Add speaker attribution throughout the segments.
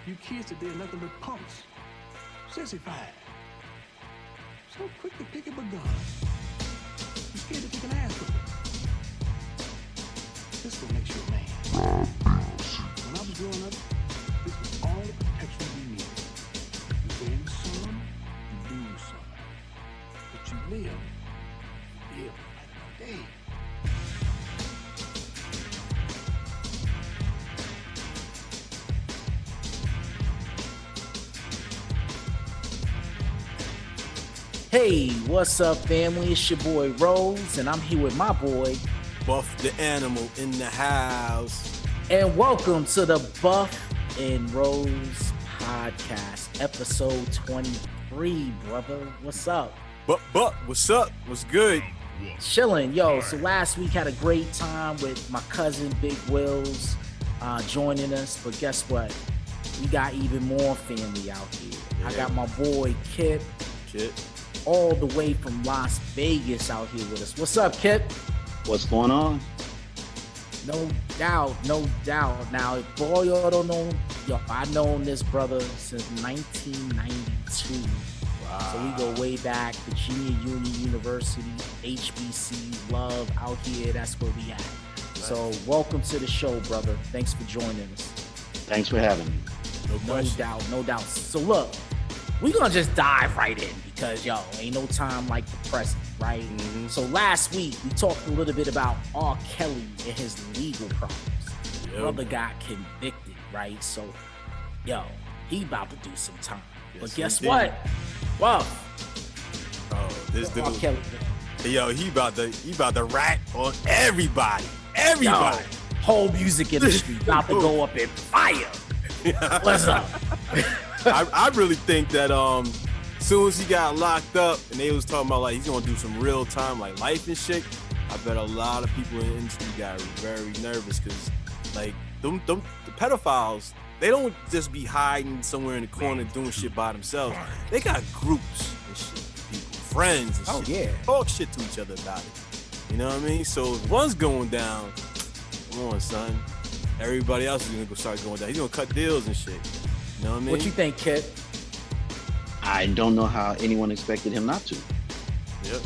Speaker 1: You kids today are nothing but punks. Sissified. So quick to pick up a gun. You scared to take an ass with it. This will make you a man. When I was growing up, this was all the protection we needed. You win some, you lose some. But you live right another day.
Speaker 2: Hey, what's up, family? It's your boy Rose, and I'm here with my boy
Speaker 3: Buff the Animal in the house.
Speaker 2: And welcome to the Buff and Rose podcast, episode 23, brother. What's up?
Speaker 3: But, what's up? What's good?
Speaker 2: Chilling, yo. So last week had a great time with my cousin Big Wills joining us, but guess what? We got even more family out here. Yeah. I got my boy Kip. All the way from Las Vegas out here with us. What's up, Kip?
Speaker 4: What's going on?
Speaker 2: No doubt. Now, if all y'all don't know, I've known this brother since 1992. Wow. So we go way back, Virginia Union University, HBC, love out here. That's where we at. Nice. So welcome to the show, brother. Thanks for joining us.
Speaker 4: Thanks for having me.
Speaker 2: No doubt. So look, we're going to just dive right in because, ain't no time like the present, right? Mm-hmm. So last week, we talked a little bit about R. Kelly and his legal problems. Yep. Brother got convicted, right? So, he about to do some time. Yes, but guess what? Well,
Speaker 3: this dude.
Speaker 2: R. Kelly.
Speaker 3: He about to rat on everybody. Everybody.
Speaker 2: Whole music industry about to go up in fire. What's up?
Speaker 3: I really think that soon as he got locked up and they was talking about like he's gonna do some real time like life and shit, I bet a lot of people in the industry got very nervous because like the pedophiles, they don't just be hiding somewhere in the corner doing shit by themselves. They got groups and shit, people, friends and shit.
Speaker 2: Yeah.
Speaker 3: Talk shit to each other about it. You know what I mean? So if one's going down, come on, son. Everybody else is gonna go start going down. He's gonna cut deals and shit. You know what I mean?
Speaker 2: What you think, Kip?
Speaker 4: I don't know how anyone expected him not to.
Speaker 3: Yep.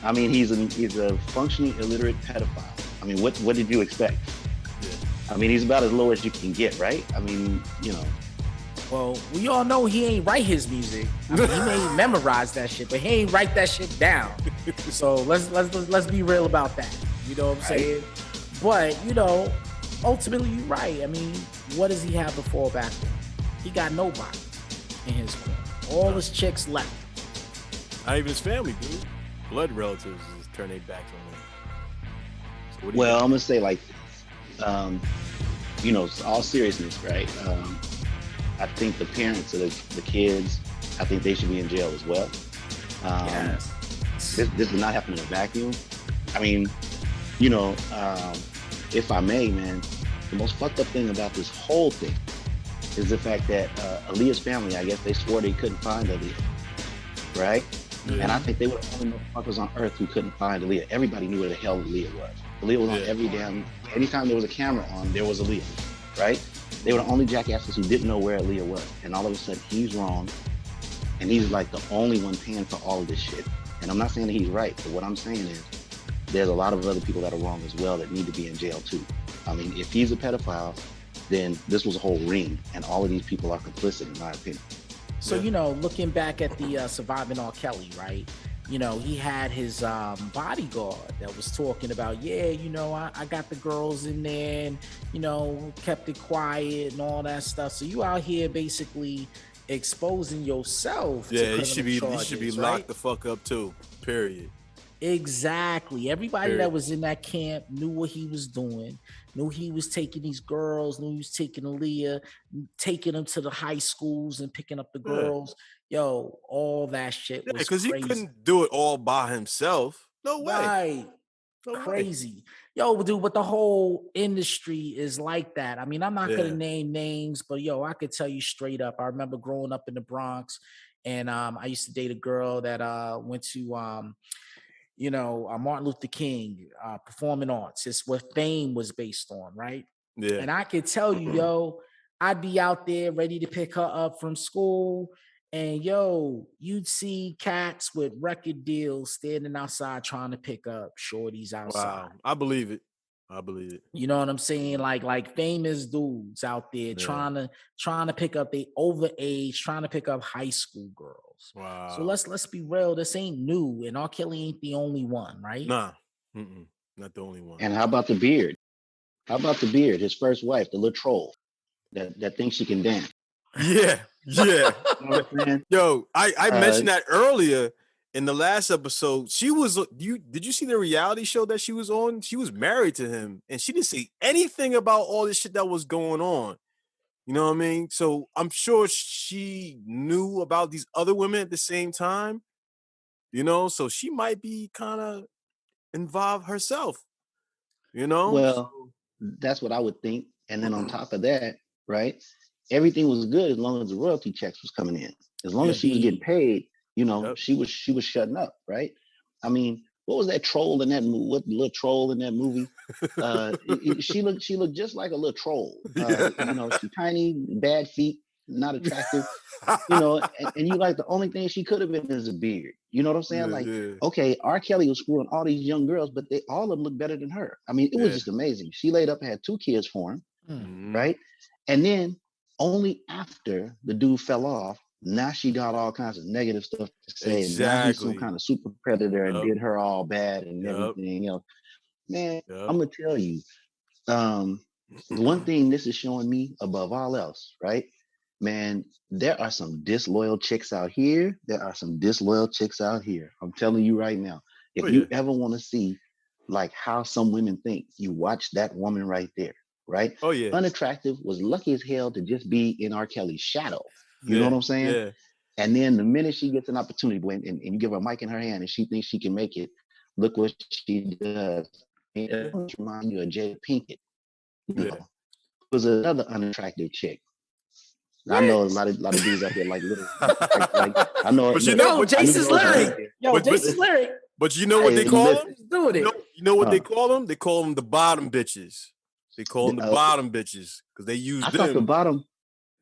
Speaker 4: I mean, he's a functioning illiterate pedophile. I mean, what did you expect?
Speaker 3: Yeah.
Speaker 4: I mean, he's about as low as you can get, right? I mean,
Speaker 2: Well, we all know he ain't write his music. I mean, he may memorize that shit, but he ain't write that shit down. So let's be real about that. You know what I'm saying? But ultimately, you're right. I mean, what does he have to fall back on? He got nobody in his corner. All his chicks left.
Speaker 3: Not even his family, dude. Blood relatives is turning their backs on him. So
Speaker 4: I'm gonna say like, all seriousness, right? I think the parents of the kids, I think they should be in jail as well.
Speaker 2: Yes.
Speaker 4: This did not happen in a vacuum. I mean, if I may, man, the most fucked up thing about this whole thing is the fact that Aaliyah's family, I guess they swore they couldn't find Aaliyah, right? Mm-hmm. And I think they were the only motherfuckers on earth who couldn't find Aaliyah. Everybody knew where the hell Aaliyah was. Aaliyah was on anytime there was a camera on, there was Aaliyah, right? They were the only jackasses who didn't know where Aaliyah was. And all of a sudden, he's wrong. And he's like the only one paying for all of this shit. And I'm not saying that he's right, but what I'm saying is there's a lot of other people that are wrong as well that need to be in jail too. I mean, if he's a pedophile, then this was a whole ring, and all of these people are complicit, in my opinion.
Speaker 2: So, looking back at the Surviving R. Kelly, right? He had his bodyguard that was talking about, I got the girls in there and, kept it quiet and all that stuff. So you out here basically exposing yourself to criminal charges,
Speaker 3: he should be
Speaker 2: right?
Speaker 3: locked the fuck up too, period.
Speaker 2: Exactly. Everybody that was in that camp knew what he was doing, knew he was taking these girls, knew he was taking Aaliyah, taking them to the high schools and picking up the girls. All that shit was
Speaker 3: because he
Speaker 2: crazy.
Speaker 3: couldn't do it all by himself. No way.
Speaker 2: Right. No crazy. Way. Dude, but the whole industry is like that. I mean, I'm not going to name names, but I could tell you straight up. I remember growing up in the Bronx and I used to date a girl that went to Martin Luther King, performing arts. It's what Fame was based on, right?
Speaker 3: Yeah.
Speaker 2: And I could tell you, I'd be out there ready to pick her up from school. And yo, you'd see cats with record deals standing outside trying to pick up shorties outside.
Speaker 3: Wow, I believe it. I believe it.
Speaker 2: You know what I'm saying? Like famous dudes out there trying to pick up they overage, trying to pick up high school girls.
Speaker 3: Wow.
Speaker 2: So let's be real. This ain't new, and R. Kelly ain't the only one, right?
Speaker 3: Nah, not the only one.
Speaker 4: And how about the beard? How about the beard? His first wife, the little troll that thinks she can dance.
Speaker 3: Yeah.
Speaker 4: You know what I'm saying?
Speaker 3: Yo, I mentioned that earlier in the last episode. She was. Did you see the reality show that she was on? She was married to him, and she didn't say anything about all this shit that was going on. You know what I mean? So I'm sure she knew about these other women at the same time. You know, so she might be kind of involved herself. You know?
Speaker 4: Well, that's what I would think. And then on top of that, right? Everything was good as long as the royalty checks was coming in. As long as she was getting paid, you know, she was shutting up, right? I mean, what was that troll in that movie? What little troll in that movie? She looked just like a little troll. You know, she tiny, bad feet, not attractive. You know, and you like the only thing she could have been is a beard. You know what I'm saying? Okay, R. Kelly was screwing all these young girls, but all of them look better than her. I mean, it was just amazing. She laid up and had 2 kids for him, right? And then only after the dude fell off, now she got all kinds of negative stuff to say. And now he's some kind of super predator and did her all bad and everything else. Man, I'm gonna tell you, the one thing this is showing me above all else, right? Man, there are some disloyal chicks out here. There are some disloyal chicks out here. I'm telling you right now. If you ever want to see like how some women think, you watch that woman right there, right?
Speaker 3: Oh yeah.
Speaker 4: Unattractive, was lucky as hell to just be in R. Kelly's shadow. You know what I'm saying?
Speaker 3: Yeah.
Speaker 4: And then the minute she gets an opportunity, and you give her a mic in her hand and she thinks she can make it, look what she does. It reminds you of Jada Pinkett. You know, was another unattractive chick. I know a lot of dudes out there like little, like I know.
Speaker 3: But you know,
Speaker 2: Jason's lyric. Jason's lyric.
Speaker 3: But you know what they call them?
Speaker 2: You
Speaker 3: know what they call them? They call them the bottom bitches. They call them the bottom bitches because they use them.
Speaker 4: Thought the bottom.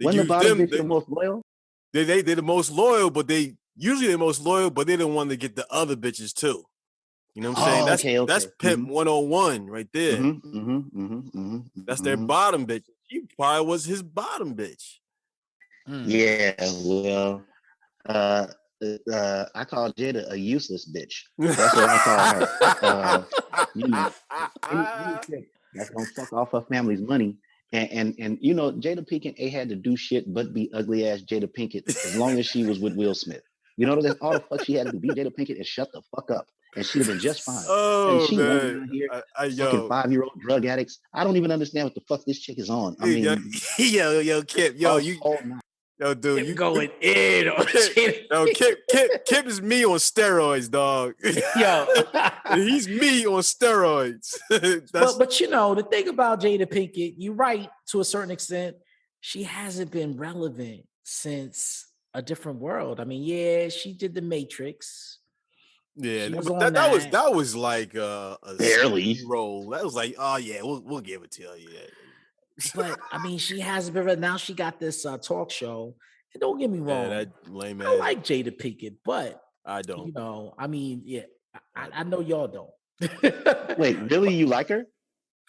Speaker 4: When the bottom bitch the most loyal?
Speaker 3: They're the most loyal, but they usually the most loyal, but they the one that get the other bitches too. You know what I'm saying? That's Pimp 101 right there. That's their bottom bitch. She probably was his bottom bitch.
Speaker 4: Yeah, well, I call Jada a useless bitch. That's what I call her. You know, that's gonna fuck off her family's money. And you know, Jada Pinkett had to do shit but be ugly ass Jada Pinkett as long as she was with Will Smith. You know, that's all the fuck she had to do, be Jada Pinkett and shut the fuck up. And she'd have been just fine.
Speaker 3: Oh,
Speaker 4: and she
Speaker 3: man.
Speaker 4: around here, fucking 5-year-old drug addicts. I don't even understand what the fuck this chick is on. I mean,
Speaker 3: yo, Kip, yo, dude, you
Speaker 2: going in on
Speaker 3: yo, Kip is me on steroids, dog.
Speaker 2: Yo,
Speaker 3: he's me on steroids.
Speaker 2: but you know, the thing about Jada Pinkett, you're right to a certain extent. She hasn't been relevant since A Different World. I mean, yeah, she did The Matrix.
Speaker 3: Yeah, that was like a
Speaker 4: barely
Speaker 3: role. That was like, oh yeah, we'll give it to you. Yeah.
Speaker 2: But I mean, she hasn't been. Now she got this talk show. And don't get me wrong,
Speaker 3: that lame
Speaker 2: I like Jada Pinkett, but
Speaker 3: I don't.
Speaker 2: You know, I mean, yeah, I know y'all don't.
Speaker 4: Wait, really? You like her?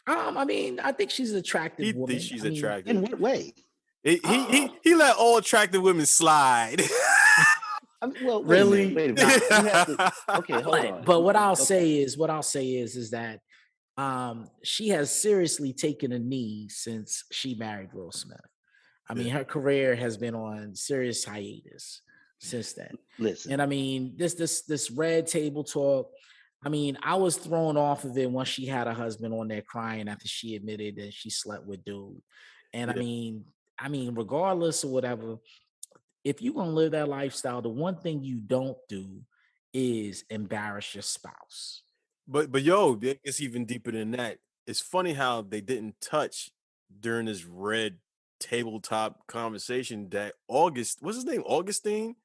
Speaker 2: I mean, I think she's an attractive woman.
Speaker 3: She's attractive.
Speaker 4: In what way?
Speaker 3: He let all attractive women slide.
Speaker 4: I mean, well,
Speaker 2: really?
Speaker 4: Wait a minute. Okay, hold on.
Speaker 2: But what I'll say is that she has seriously taken a knee since she married Will Smith. I mean, her career has been on serious hiatus since then.
Speaker 4: Listen,
Speaker 2: and I mean, this red table talk. I mean, I was thrown off of it once she had a husband on there crying after she admitted that she slept with dude. And I mean, regardless of whatever, if you're gonna live that lifestyle, the one thing you don't do is embarrass your spouse.
Speaker 3: But yo, it's even deeper than that. It's funny how they didn't touch during this red tabletop conversation that what's his name? Augustine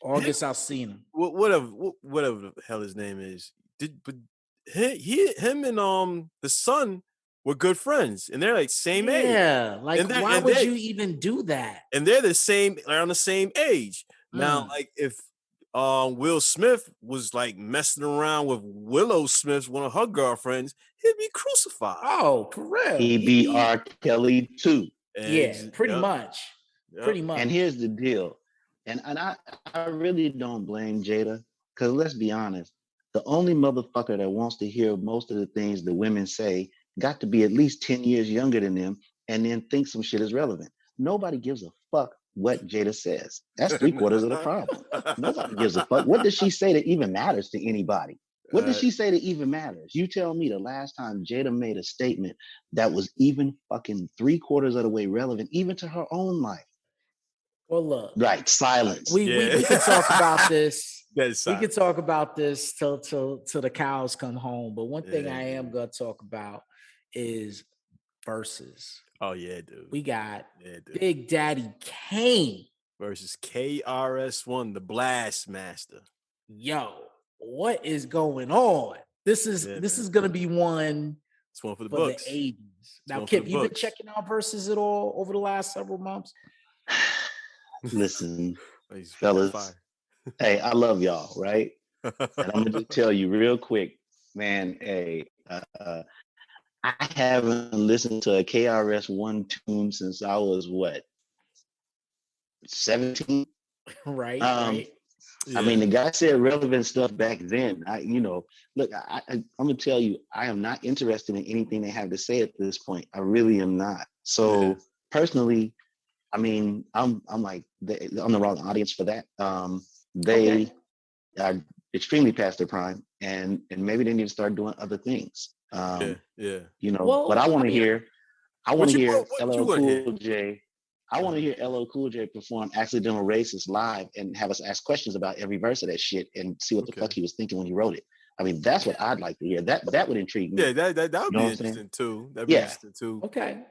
Speaker 2: Alsina.
Speaker 3: Whatever the hell his name is. Him and the son were good friends, and they're like same age.
Speaker 2: Yeah, like
Speaker 3: And they're-
Speaker 2: why
Speaker 3: and
Speaker 2: would
Speaker 3: they-
Speaker 2: you even do that?
Speaker 3: And they're the same, around the same age. Now,
Speaker 2: Mm.
Speaker 3: like if Will Smith was like messing around with Willow Smith, one of her girlfriends, he'd be crucified.
Speaker 2: Oh, for real.
Speaker 4: He be R. Kelly too.
Speaker 2: Yeah, pretty
Speaker 3: Yep,
Speaker 2: much.
Speaker 3: yep.
Speaker 2: Pretty much.
Speaker 4: And here's the deal. And I really don't blame Jada, because let's be honest, the only motherfucker that wants to hear most of the things the women say got to be at least 10 years younger than them and then think some shit is relevant. Nobody gives a fuck what Jada says. That's 3/4 of the problem. Nobody gives a fuck. What does she say that even matters to anybody? What does she say that even matters? You tell me the last time Jada made a statement that was even fucking 3/4 of the way relevant, even to her own life.
Speaker 2: Well, look,
Speaker 4: Right, silence.
Speaker 2: we could talk about this.
Speaker 3: That's
Speaker 2: We could talk about this till the cows come home. But one thing I am gonna talk about is verses.
Speaker 3: Oh yeah, dude.
Speaker 2: We got Big Daddy Kane
Speaker 3: versus KRS-One, the Blast Master.
Speaker 2: Yo, what is going on? This is gonna be one.
Speaker 3: It's one for the
Speaker 2: for
Speaker 3: books.
Speaker 2: the 80s. Now, Kip, you been checking out verses at all over the last several months?
Speaker 4: Listen, fellas. Hey, I love y'all, right? And I'm gonna just tell you real quick, man. Hey, I haven't listened to a KRS-One tune since I was what, 17?
Speaker 2: Right.
Speaker 4: Right. I mean, the guy said relevant stuff back then. Look, I'm gonna tell you, I am not interested in anything they have to say at this point. I really am not. So personally, I mean, I'm like, I'm the wrong audience for that. They are extremely past their prime, and maybe they need to start doing other things. But I want to hear LL Cool J. I want to hear LL Cool J perform Accidental Racist live and have us ask questions about every verse of that shit and see what the fuck he was thinking when he wrote it. I mean, that's what I'd like to hear. That would intrigue me.
Speaker 3: Yeah, that would be interesting too. That'd be interesting too.
Speaker 2: Okay.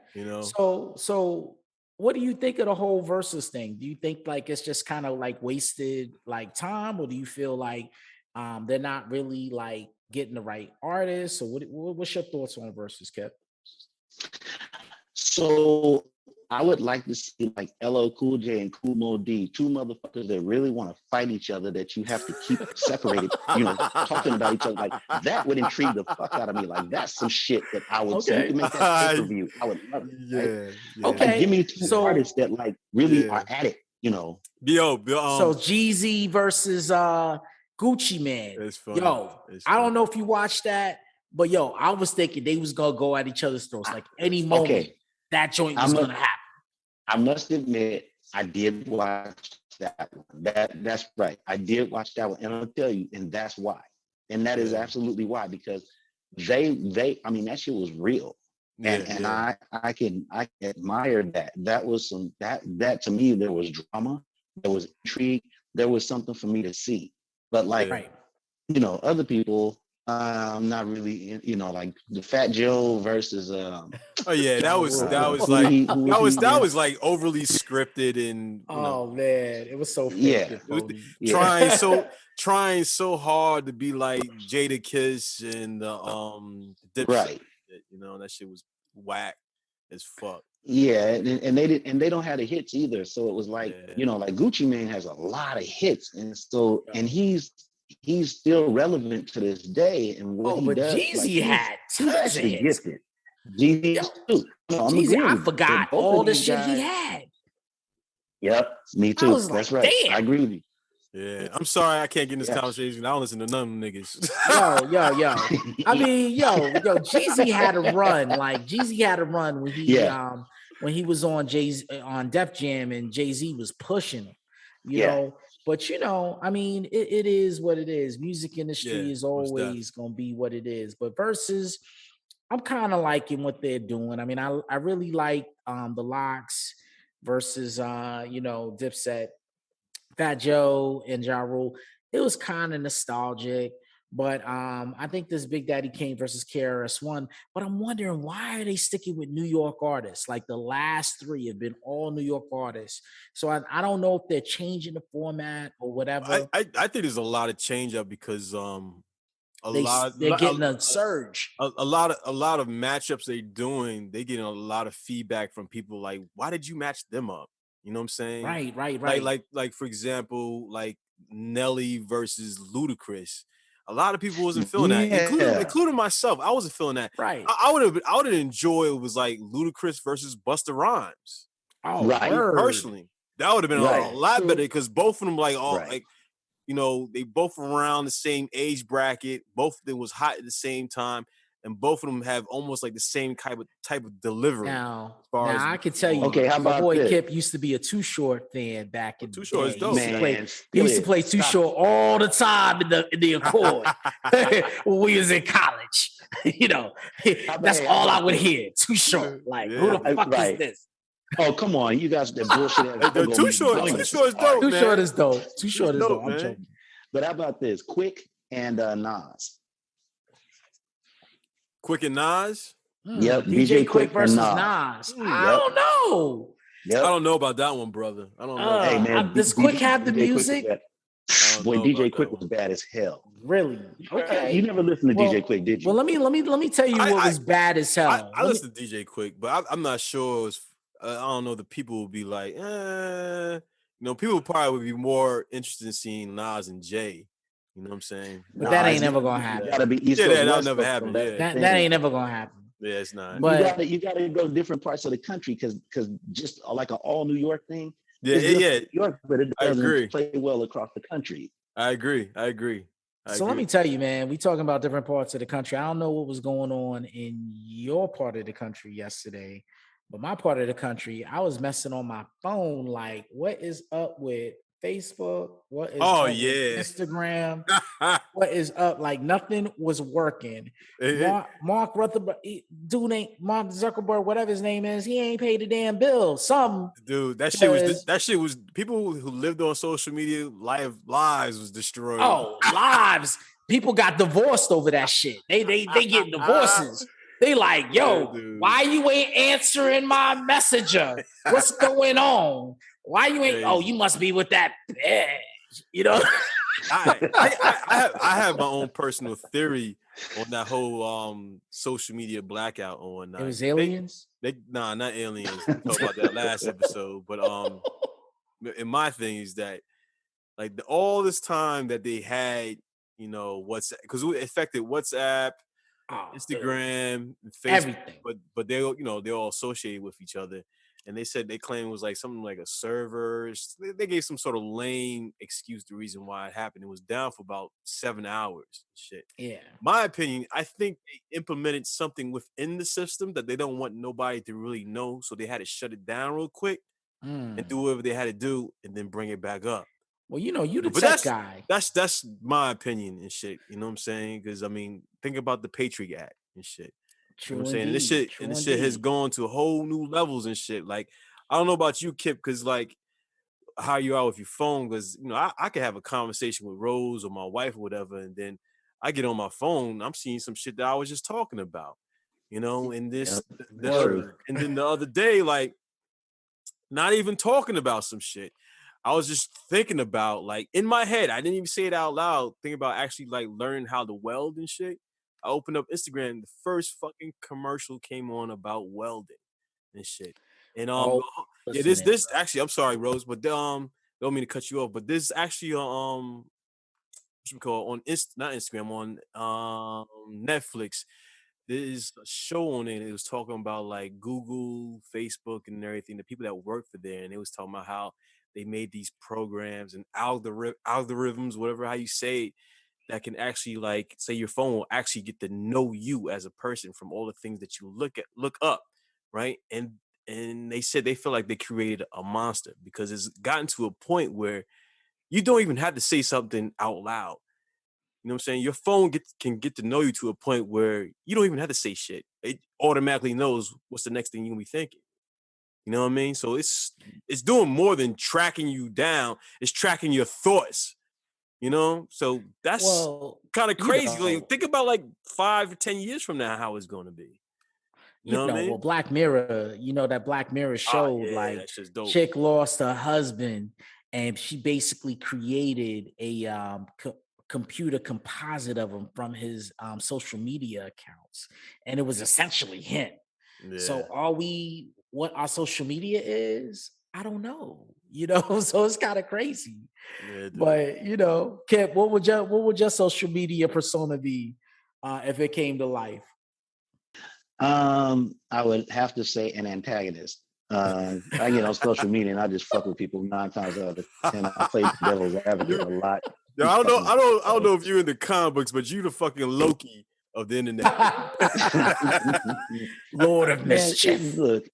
Speaker 3: So
Speaker 2: what do you think of the whole versus thing? Do you think like it's just kind of like wasted like time, or do you feel like they're not really like getting the right artists? Or what's your thoughts on versus, Kip?
Speaker 4: So I would like to see like LL Cool J and Kool Moe Dee, two motherfuckers that really want to fight each other that you have to keep separated, talking about each other. Like that would intrigue the fuck out of me. Like that's some shit that I would see. You can make that pay-per-view. I would love it. Right?
Speaker 2: Okay.
Speaker 4: Like, give me two artists that like really are at it,
Speaker 3: Yo,
Speaker 2: so Jeezy versus Gucci Man.
Speaker 3: It's funny.
Speaker 2: I don't know if you watched that, but I was thinking they was gonna go at each other's throats like any moment. That joint was gonna happen.
Speaker 4: I must admit, I did watch that one. That's right. I did watch that one, and I'll tell you, and that's why. And that is absolutely why, because they I mean, that shit was real. And I admire that. That was that to me, there was drama, there was intrigue, there was something for me to see. But like, other people, I'm not really, like the Fat Joe versus
Speaker 3: that was like overly scripted and
Speaker 2: man, it was so fake.
Speaker 3: Trying so hard to be like Jada Kiss and the
Speaker 4: right.
Speaker 3: That shit was whack as fuck.
Speaker 4: Yeah, and they don't have the hits either. So it was like, like Gucci Mane has a lot of hits, and so and he's still relevant to this day. And what he does,
Speaker 2: Jeezy
Speaker 4: he's actually gifted. Jeezy too.
Speaker 2: Jeezy, I forgot all the shit he had.
Speaker 4: Yep, me too. That's right.
Speaker 2: Damn.
Speaker 4: I agree with you.
Speaker 3: Yeah, I'm sorry I can't get in this conversation. I don't listen to none of them niggas.
Speaker 2: Yo. I mean, Jeezy had a run. Like Jeezy had a run when he was on on Def Jam and Jay-Z was pushing him. You know. But I mean, it is what it is. Music industry is always gonna be what it is. But versus, I'm kind of liking what they're doing. I mean, I really like the Locks versus Dipset, Fat Joe and Ja Rule. It was kind of nostalgic. But I think this Big Daddy Kane versus KRS-One. But I'm wondering, why are they sticking with New York artists? Like the last three have been all New York artists. So I don't know if they're changing the format or whatever.
Speaker 3: I think there's a lot of change up because
Speaker 2: they're getting a surge.
Speaker 3: A lot of matchups they're doing, they getting a lot of feedback from people like, why did you match them up? You know what I'm saying?
Speaker 2: Right.
Speaker 3: Like for example, like Nelly versus Ludacris. A lot of people wasn't feeling that, including myself. I wasn't feeling that.
Speaker 2: Right.
Speaker 3: I would have enjoyed it was like Ludacris versus Busta Rhymes.
Speaker 2: Oh,
Speaker 4: Right.
Speaker 3: Personally, that would have been a lot better because both of them like like, you know, they both around the same age bracket. Both of them was hot at the same time, and both of them have almost like the same type of delivery.
Speaker 2: Now I can tell you,
Speaker 4: okay, how about
Speaker 2: my boy
Speaker 4: this?
Speaker 2: Kip used to be a Too Short fan back in the
Speaker 3: Too Short
Speaker 2: day.
Speaker 3: is dope.
Speaker 2: He used to play Too Short all the time in the Accord when we was in college. You know, that's all I would hear. Too Short. Like, who the fuck is this?
Speaker 4: Oh, come on. You guys, that bullshit.
Speaker 3: Too Short is dope,
Speaker 2: Too
Speaker 3: man.
Speaker 2: Short is dope. Too Short is dope. I'm joking.
Speaker 4: But how about this? Quick and Nas.
Speaker 3: Quick and Nas?
Speaker 4: Yep.
Speaker 2: DJ Quick versus Nas. I don't know.
Speaker 4: Yep.
Speaker 3: I don't know about that one, brother. I don't know.
Speaker 4: Hey, man,
Speaker 2: does Quick have the music?
Speaker 4: Boy, DJ Quick was bad as hell.
Speaker 2: Really? Okay.
Speaker 4: You never listened to DJ Quick, did you?
Speaker 2: Well, let me tell you what was bad as hell.
Speaker 3: I listened to DJ Quick, but I'm not sure. It was, I don't know. The people would be like, you know, people probably would be more interested in seeing Nas and Jay. You know what I'm saying?
Speaker 2: But that ain't never gonna happen.
Speaker 4: Gotta be East Coast,
Speaker 3: that'll never happen.
Speaker 2: That ain't never gonna happen.
Speaker 3: Yeah, it's not.
Speaker 2: But
Speaker 4: you gotta go to different parts of the country because just like an all New York thing.
Speaker 3: Yeah.
Speaker 4: New York, but it doesn't play well across the country.
Speaker 3: I agree.
Speaker 2: Let me tell you, man, we talking about different parts of the country. I don't know what was going on in your part of the country yesterday, but my part of the country, I was messing on my phone like, what is up with Facebook? What is up with Instagram? What is up? Like nothing was working. Mark Rutherford, dude ain't Mark Zuckerberg, whatever his name is, he ain't paid the damn bill.
Speaker 3: Dude, that shit was people who lived on social media, lives was destroyed.
Speaker 2: Oh, lives. People got divorced over that shit. They get divorces. They like, yo, why you ain't answering my messenger? What's going on? Why you ain't? Oh, you must be with that bitch. You know.
Speaker 3: I have my own personal theory on that whole social media blackout and whatnot.
Speaker 2: It was aliens.
Speaker 3: Nah, not aliens. We talked about that last episode, but and my thing is that like all this time that they had, you know, WhatsApp, because it affected WhatsApp, Instagram, Facebook,
Speaker 2: everything.
Speaker 3: But they, you know, they're all associated with each other. And they said they claimed it was like something like a server. They gave some sort of lame excuse, the reason why it happened. It was down for about 7 hours. Shit.
Speaker 2: Yeah.
Speaker 3: My opinion, I think they implemented something within the system that they don't want nobody to really know. So they had to shut it down real quick and do whatever they had to do and then bring it back up.
Speaker 2: Well, you know, you the tech guy.
Speaker 3: That's my opinion and shit. You know what I'm saying? Because I mean, think about the Patriot Act and shit.
Speaker 2: True,
Speaker 3: you know what I'm saying? And this shit has gone to whole new levels and shit. Like, I don't know about you, Kip, because like how you are with your phone, because you know, I could have a conversation with Rose or my wife or whatever, and then I get on my phone, I'm seeing some shit that I was just talking about, you know, and this and then the other day, like, not even talking about some shit. I was just thinking about, like, in my head, I didn't even say it out loud, thinking about actually like learning how to weld and shit. I opened up Instagram, the first fucking commercial came on about welding and shit. And this actually, I'm sorry, Rose, but don't mean to cut you off, but this is actually what we call on not Instagram, on Netflix. There's a show on it. It was talking about like Google, Facebook, and everything. The people that work for there, and it was talking about how they made these programs and algorithms, whatever how you say it, that can actually, like, say your phone will actually get to know you as a person from all the things that you look up, right? And they said they feel like they created a monster because it's gotten to a point where you don't even have to say something out loud. You know what I'm saying? Your phone can get to know you to a point where you don't even have to say shit. It automatically knows what's the next thing you're gonna be thinking. You know what I mean? So it's doing more than tracking you down. It's tracking your thoughts. You know, so that's kind of crazy. You know, like, think about like 5 or 10 years from now how it's going to be. You know what I mean?
Speaker 2: Well, Black Mirror, you know, that Black Mirror showed like chick lost her husband and she basically created a computer composite of him from his social media accounts, and it was essentially him.
Speaker 3: Yeah.
Speaker 2: So are we what our social media is? I don't know, so it's kind of crazy.
Speaker 3: Yeah, dude.
Speaker 2: But Kip, what would your social media persona be if it came to life?
Speaker 4: I would have to say an antagonist. I get on social media and I just fuck with people 9 times out of 10. I play devil's advocate a lot.
Speaker 3: Yeah, I don't know if you're in the comic books, but you the fucking Loki of the internet.
Speaker 2: Lord of mischief.
Speaker 4: Look,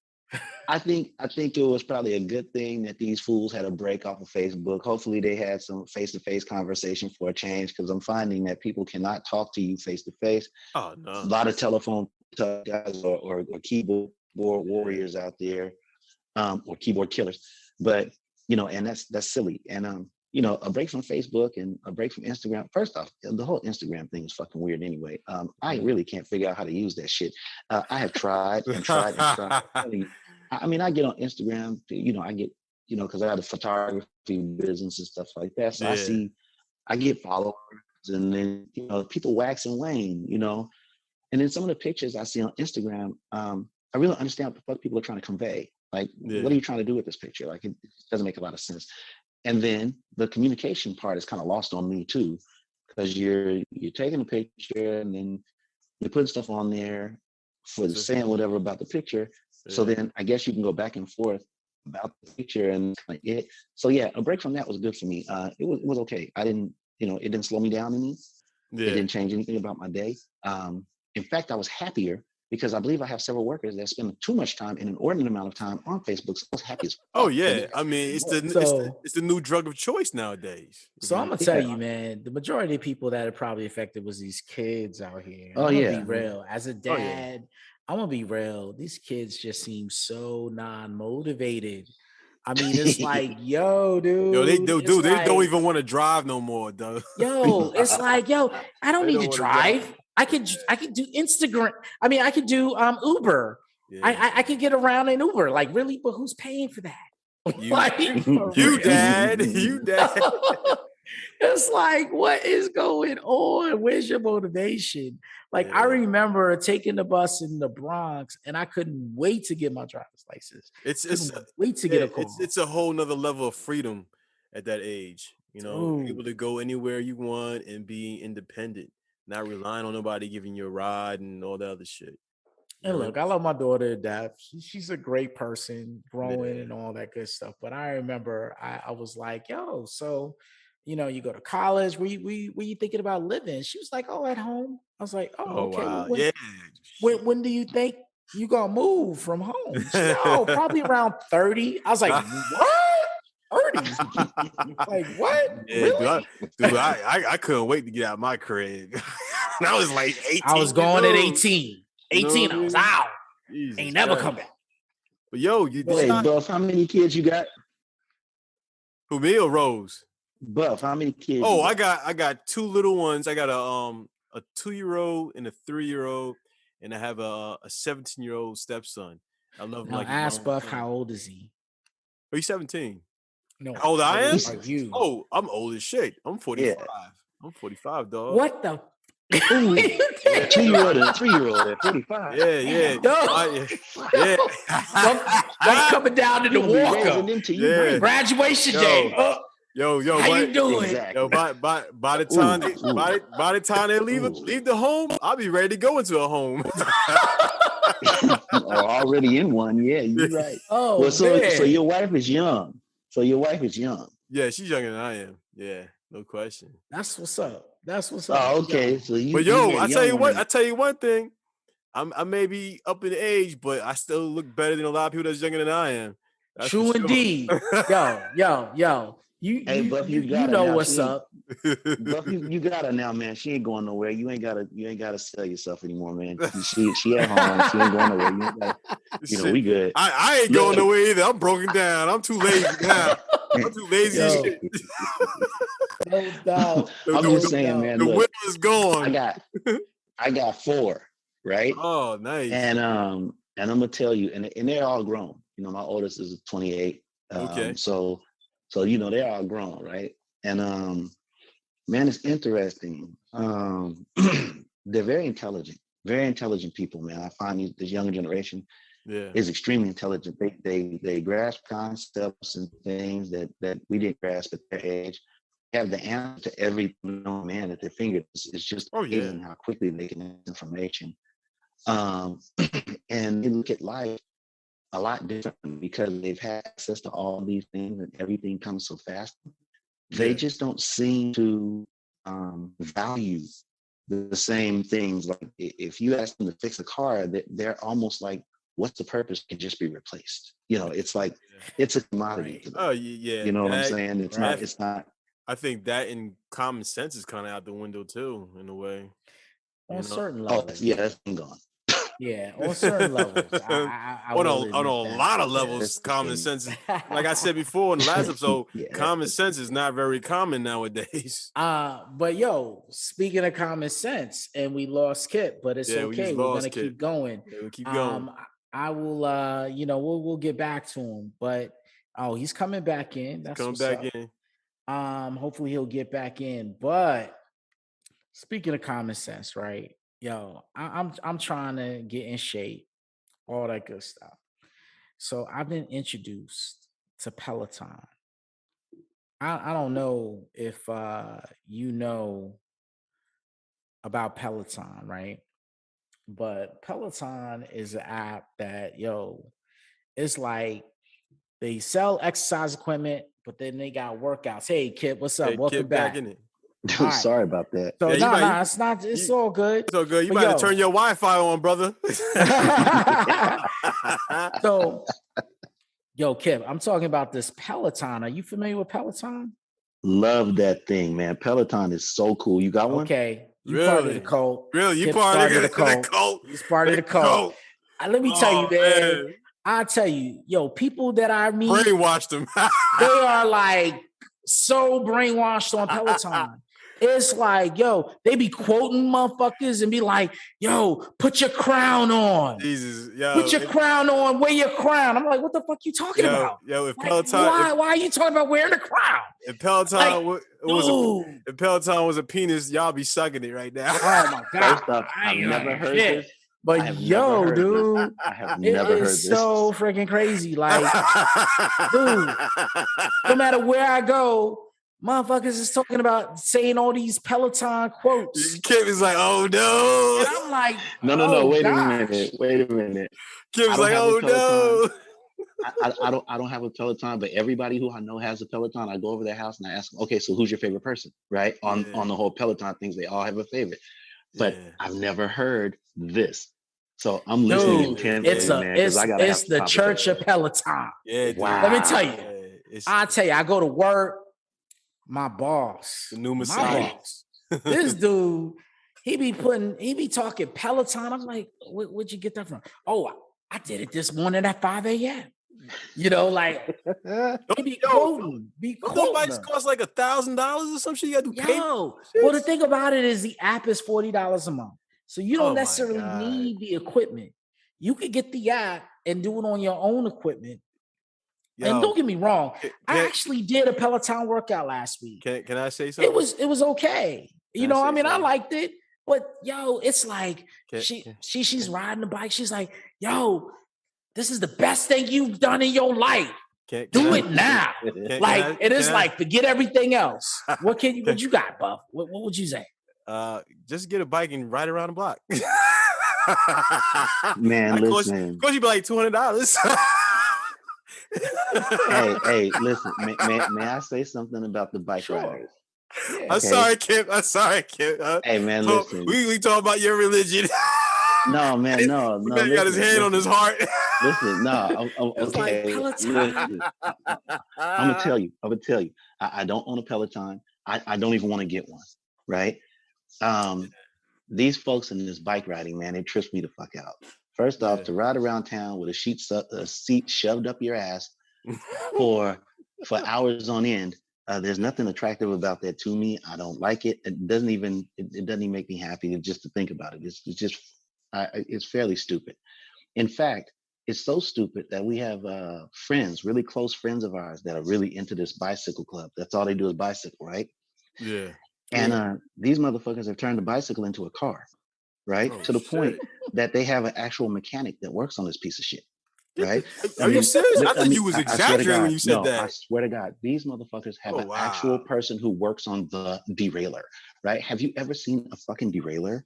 Speaker 4: I think it was probably a good thing that these fools had a break off of Facebook. Hopefully they had some face-to-face conversation for a change, because I'm finding that people cannot talk to you face-to-face.
Speaker 3: Oh no.
Speaker 4: A lot of telephone guys or keyboard warriors out there, or keyboard killers. But and that's silly. And a break from Facebook and a break from Instagram. First off, the whole Instagram thing is fucking weird anyway. I really can't figure out how to use that shit. I have tried and tried and tried. I mean, I get on Instagram, I get, because I have a photography business and stuff like that. So I get followers, and then, people wax and wane, and then some of the pictures I see on Instagram, I really don't understand what the fuck people are trying to convey. Like, what are you trying to do with this picture? Like, it doesn't make a lot of sense. And then the communication part is kind of lost on me too, because you're taking a picture and then you're putting stuff on there for saying whatever about the picture. So then I guess you can go back and forth about the picture and it. So yeah, a break from that was good for me. It was okay. I didn't, it didn't slow me down any. It didn't change anything about my day. In fact, I was happier because I believe I have several workers that spend too much time, in an inordinate amount of time, on Facebook. So I was happy as fuck.
Speaker 3: Oh yeah, I mean it's the new drug of choice nowadays.
Speaker 2: So I'm gonna tell you, man, the majority of people that are probably affected was these kids out here.
Speaker 4: Oh
Speaker 2: I'm
Speaker 4: yeah,
Speaker 2: gonna be real. As a dad, I'm gonna be real. These kids just seem so non-motivated. I mean, it's like, yo, dude.
Speaker 3: Yo, they don't even want to drive no more, though.
Speaker 2: Yo, it's like, I don't need to drive. I could do Instagram. I mean, I could do Uber. Yeah. I could get around in Uber. Like, really? But who's paying for that?
Speaker 3: You dad.
Speaker 2: It's like, what is going on? Where's your motivation? Like, I remember taking the bus in the Bronx, and I couldn't wait to get my driver's license. Wait to get a car.
Speaker 3: It's a whole nother level of freedom at that age. Able to go anywhere you want and be independent, not relying on nobody giving you a ride and all that other shit.
Speaker 2: And look, I love my daughter to death. She's a great person, growing and all that good stuff. But I remember I was like, yo, so you go to college. Were you thinking about living? She was like, oh, at home. I was like, oh, okay.
Speaker 3: Wow.
Speaker 2: Well, when do you think you gonna move from home? She said, oh, probably around 30. I was like, what? 30? Like, what?
Speaker 3: Yeah,
Speaker 2: really?
Speaker 3: I couldn't wait to get out of my crib. I was like 18.
Speaker 2: I was going at 18. 18, I was out.
Speaker 3: Jesus
Speaker 2: Ain't never
Speaker 3: Christ.
Speaker 2: come back.
Speaker 3: But yo,
Speaker 4: Buff, how many kids you got?
Speaker 3: Who, me or Rose?
Speaker 4: Buff, how many kids?
Speaker 3: Oh, I got 2 little ones. I got a 2-year-old and a 3-year-old, and I have a 17-year-old stepson. I love him.
Speaker 2: Now, ask Buff, how old is he?
Speaker 3: Are you 17?
Speaker 2: No.
Speaker 3: How old I am?
Speaker 2: Are you?
Speaker 3: Oh, I'm old as shit. I'm 45.
Speaker 4: Yeah.
Speaker 3: I'm 45, dog.
Speaker 2: What the?
Speaker 4: 2-year-old and a 3-year-old at 45.
Speaker 3: Yeah.
Speaker 2: I'm coming down to the walker. Graduation day.
Speaker 3: Yo,
Speaker 2: how you doing?
Speaker 4: Exactly.
Speaker 3: Yo, by the time by the time they leave the home, I'll be ready to go into a home.
Speaker 4: Already in one, yeah, you're right.
Speaker 2: Oh,
Speaker 4: well, so your wife is young.
Speaker 3: Yeah, she's younger than I am. Yeah, no question.
Speaker 2: That's what's up.
Speaker 4: Oh, okay. So
Speaker 3: but yo, I tell you one thing. I may be up in age, but I still look better than a lot of people that's younger than I am. That's
Speaker 2: true indeed. Yo. You know what's up.
Speaker 4: Buff, you got her now, man. She ain't going nowhere. You ain't gotta sell yourself anymore, man. She at home. She ain't going nowhere. We good.
Speaker 3: I ain't going nowhere either. I'm broken down. I'm too lazy now. I'm too lazy as shit.
Speaker 2: No doubt.
Speaker 4: I'm just saying, man.
Speaker 3: The will is gone.
Speaker 4: I got 4, right?
Speaker 3: Oh, nice.
Speaker 4: And I'm gonna tell you, and they're all grown. My oldest is 28.
Speaker 3: Okay.
Speaker 4: So they're all grown, right? And Man, it's interesting. They're very intelligent people, man. I find this younger generation
Speaker 3: Yeah.
Speaker 4: is extremely intelligent. They grasp concepts and things that we didn't grasp at their age. They have the answer to every known man at their fingertips. It's just amazing how quickly they can get information. And they look at life a lot different because they've had access to all these things and everything comes so fast. They just don't seem to value the same things. Like if you ask them to fix a car, they're almost like, what's the purpose? It can just be replaced. You know, it's like it's a commodity. To them.
Speaker 3: Oh yeah.
Speaker 4: You know what I'm saying? It's not. It's not.
Speaker 3: I think that and common sense is kind of out the window too, in a way.
Speaker 2: On certain levels.
Speaker 4: Oh, yeah, that's been gone.
Speaker 2: Yeah, on certain levels.
Speaker 3: On a lot of levels, common sense is, like I said before in the last episode, common sense is not very common nowadays.
Speaker 2: But yo, speaking of common sense, and we lost Kip, but it's okay. We're gonna keep going.
Speaker 3: Yeah, we'll keep going.
Speaker 2: I will we'll get back to him, but he's coming back in. That's
Speaker 3: coming back in.
Speaker 2: Hopefully he'll get back in. But speaking of common sense, right? Yo, I'm trying to get in shape, all that good stuff. So I've been introduced to Peloton. I don't know if you know about Peloton, right? But Peloton is an app that, it's like they sell exercise equipment, but then they got workouts. Hey, Kip, what's up? Welcome
Speaker 3: Kip
Speaker 2: back.
Speaker 3: In it.
Speaker 4: Right. Sorry about that.
Speaker 2: So it's not. It's all good.
Speaker 3: It's all good. You might turn your Wi-Fi on, brother.
Speaker 2: So, Kip, I'm talking about this Peloton. Are you familiar with Peloton?
Speaker 4: Love that thing, man. Peloton is so cool. You got one?
Speaker 2: Okay. You part of the cult.
Speaker 3: Really? You part of the cult?
Speaker 2: He's part of the cult. Let me tell you, man. I tell you, people that I meet,
Speaker 3: brainwashed them.
Speaker 2: They are like so brainwashed on Peloton. It's like, they be quoting motherfuckers and be like, put your crown on.
Speaker 3: Jesus,
Speaker 2: put your crown on, wear your crown. I'm like, what the fuck you talking about?
Speaker 3: If
Speaker 2: like,
Speaker 3: Peloton,
Speaker 2: why are you talking about wearing a crown?
Speaker 3: If Peloton if Peloton was a penis, y'all be sucking it right now.
Speaker 2: Oh my god!
Speaker 4: First off, I've never heard this.
Speaker 2: But dude,
Speaker 4: I have never heard this.
Speaker 2: It's so freaking crazy. Like, dude, no matter where I go, motherfuckers is talking about saying all these Peloton quotes.
Speaker 3: Kip is like, oh no.
Speaker 2: And I'm like,
Speaker 4: no, wait a minute.
Speaker 3: Kip's like, oh no.
Speaker 4: I don't have a Peloton, but everybody who I know has a Peloton. I go over their house and I ask them, okay, so who's your favorite person? Right? On the whole Peloton things, they all have a favorite. But I've never heard this. So I'm listening intently,
Speaker 2: it's the Church of Peloton.
Speaker 3: Yeah,
Speaker 4: wow.
Speaker 2: Let me tell you. I tell you, I go to work. My boss,
Speaker 3: the new Messiah.
Speaker 2: This dude, he be talking Peloton. I'm like, where'd you get that from? Oh, I did it this morning at 5 a.m. Like he be quoting.
Speaker 3: Those bikes cost like $1,000 or some shit. You gotta do
Speaker 2: well, the thing about it is the app is $40 a month. So you don't necessarily need the equipment. You could get the app and do it on your own equipment. And don't get me wrong, I actually did a Peloton workout last week.
Speaker 3: Can I say something?
Speaker 2: It was okay. I liked it. But it's like she's riding the bike. She's like, this is the best thing you've done in your life. Do it now. Forget everything else. What you got, Buff? What would you say?
Speaker 3: Just get a bike and ride around the block.
Speaker 4: Man, listen.
Speaker 3: Of course, you'd be like $200.
Speaker 4: hey, listen. May I say something about the bike riders?
Speaker 2: Yeah.
Speaker 3: I'm sorry, Kip.
Speaker 4: Hey, man, listen.
Speaker 3: We talk about your religion.
Speaker 4: No, man, no.
Speaker 3: He got his hand on his heart.
Speaker 4: Listen, no. Okay. Listen, I'm gonna tell you. I don't own a Peloton. I don't even want to get one. Right? These folks in this bike riding, man, they trips me the fuck out. First off, to ride around town with a seat shoved up your ass for hours on end, there's nothing attractive about that to me. I don't like it. It doesn't even make me happy just to think about it. It's fairly stupid. In fact, it's so stupid that we have friends, really close friends of ours that are really into this bicycle club. That's all they do is bicycle, right?
Speaker 3: Yeah.
Speaker 4: And these motherfuckers have turned the bicycle into a car, right?
Speaker 3: Oh,
Speaker 4: To the
Speaker 3: shit.
Speaker 4: point that they have an actual mechanic that works on this piece of shit, right?
Speaker 3: Are you serious? I thought you was
Speaker 4: I swear to
Speaker 3: exaggerating when
Speaker 4: God,
Speaker 3: you said
Speaker 4: no,
Speaker 3: that.
Speaker 4: I swear to God, these motherfuckers have
Speaker 3: Oh,
Speaker 4: an
Speaker 3: wow.
Speaker 4: actual person who works on the derailleur, right? Have you ever seen a fucking derailleur?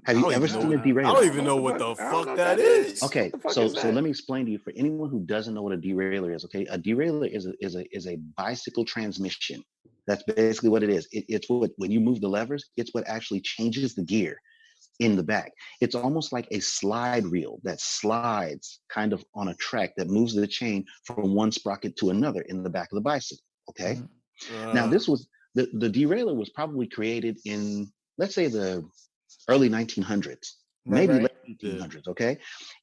Speaker 4: Have you ever seen a
Speaker 3: I
Speaker 4: derailleur?
Speaker 3: don't even know what the fuck that is.
Speaker 4: Okay, so let me explain to you. For anyone who doesn't know what a derailleur is, okay, a derailleur is a bicycle transmission. That's basically what it is. It's what, when you move the levers, it's what actually changes the gear in the back. It's almost like a slide reel that slides kind of on a track that moves the chain from one sprocket to another in the back of the bicycle. Okay. Now this was the derailleur was probably created in, let's say, the early 1900s, maybe
Speaker 2: Right.
Speaker 4: late 1800s. Okay.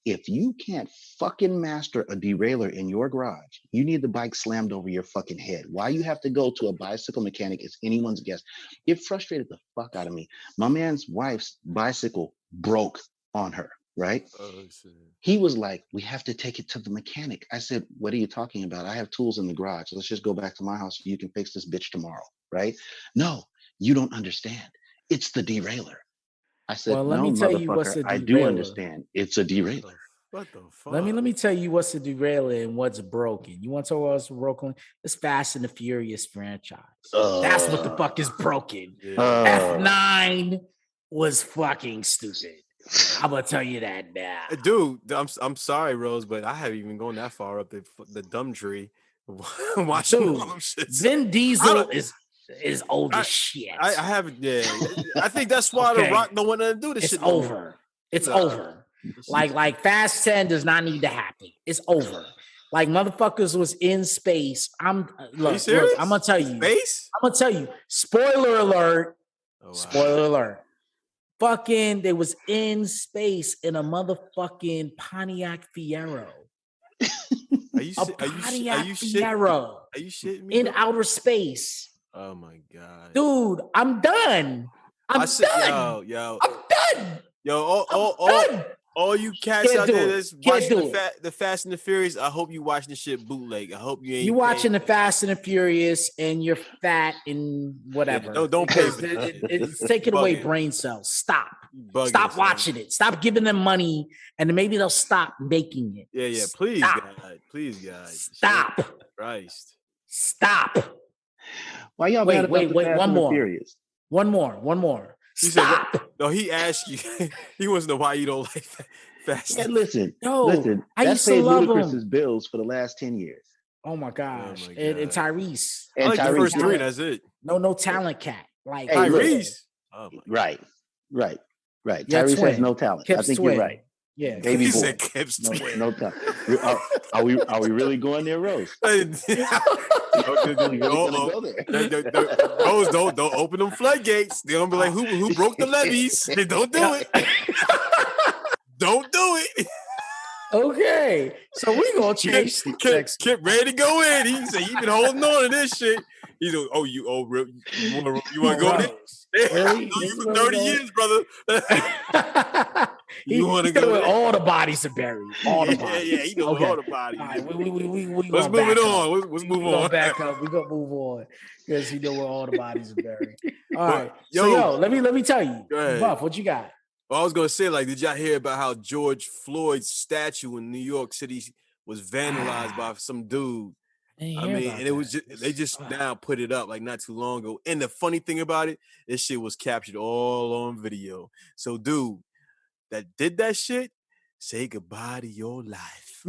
Speaker 4: If you can't fucking master a derailleur in your garage, you need the bike slammed over your fucking head. Why you have to go to a bicycle mechanic is anyone's guess. It frustrated the fuck out of me. My man's wife's bicycle broke on her, right?
Speaker 3: Oh, shit.
Speaker 4: He was like, we have to take it to the mechanic. I said, what are you talking about? I have tools in the garage. Let's just go back to my house. You can fix this bitch tomorrow, right? No, you don't understand. It's the derailleur. I said,
Speaker 2: Well, let
Speaker 4: no,
Speaker 2: me tell you what's
Speaker 4: motherfucker,
Speaker 2: a
Speaker 4: I do
Speaker 2: derailleur.
Speaker 4: understand. It's a derailleur.
Speaker 3: What the fuck?
Speaker 2: Let me tell you what's a derailleur and what's broken. You want to talk about what's broken? It's Fast and the Furious franchise. That's what the fuck is broken. F9 was fucking stupid. I'm gonna tell you that now.
Speaker 3: Dude, I'm sorry, Rose, but I haven't even gone that far up the dumb tree. Watching all them shits.
Speaker 2: Vin Diesel is old as shit.
Speaker 3: I haven't. Yeah, I think that's why The Rock don't want to do this shit.
Speaker 2: It's over. It's over. Like Fast 10 does not need to happen. It's over. Like motherfuckers was in space. I'm gonna tell you.
Speaker 3: Space?
Speaker 2: I'm gonna tell you. Spoiler alert.
Speaker 3: Oh, wow.
Speaker 2: Spoiler alert. Fucking, they was in space in a motherfucking Pontiac Fiero.
Speaker 3: Are you shitting me?
Speaker 2: In outer space.
Speaker 3: Oh my god,
Speaker 2: dude, I'm done. I'm done.
Speaker 3: Yo,
Speaker 2: I'm done.
Speaker 3: Yo, all you cats out there that's watching the Fast and the Furious, I hope you watching the shit bootleg. I hope you ain't.
Speaker 2: You watching the Fast and the Furious and you're fat and whatever.
Speaker 3: Yeah, don't pay for
Speaker 2: it's taking away brain cells. Stop watching it. Stop giving them money, and maybe they'll stop making it.
Speaker 3: Yeah. Please, guys.
Speaker 2: Stop.
Speaker 3: Christ.
Speaker 2: Stop.
Speaker 4: Why y'all
Speaker 2: wait? One more. Stop.
Speaker 3: No, he asked you. He wants to know why you don't like Fast.
Speaker 4: Yeah, listen.
Speaker 2: I used to love
Speaker 4: Ludacris's bills for the last 10 years.
Speaker 2: Oh my gosh. And Tyrese.
Speaker 3: I like the first three, that's it.
Speaker 2: No talent cat. Like
Speaker 3: Tyrese.
Speaker 4: Right.
Speaker 2: Yeah,
Speaker 4: Tyrese has no talent.
Speaker 2: Kip's
Speaker 4: I think
Speaker 2: twin.
Speaker 4: you're right.
Speaker 2: Yeah.
Speaker 4: Baby
Speaker 3: he
Speaker 4: boy.
Speaker 3: said Kip's twin.
Speaker 4: No talent. Are we really going there, Rose?
Speaker 3: Rose, don't open them floodgates. They're gonna be like, who broke the levees? Don't do it. Don't do it.
Speaker 2: Okay, so we gonna change.
Speaker 3: Kip ready to go in. He said he been holding on to this shit. He's like, you want to go there?
Speaker 2: Really?
Speaker 3: You for 30 years, brother.
Speaker 2: You want to go with all the bodies are buried. All the bodies.
Speaker 3: Yeah, he knows all the bodies.
Speaker 2: All right, we
Speaker 3: let's move it on. Let's move on.
Speaker 2: Back up. We gonna move on because you know where all the bodies are buried. All right. So let me tell you, Buff, what you got?
Speaker 3: Well, I was gonna say, did y'all hear about how George Floyd's statue in New York City was vandalized by some dude? And it was they just now put it up not too long ago. And the funny thing about it, this shit was captured all on video. So, dude, that did that shit, say goodbye to your life.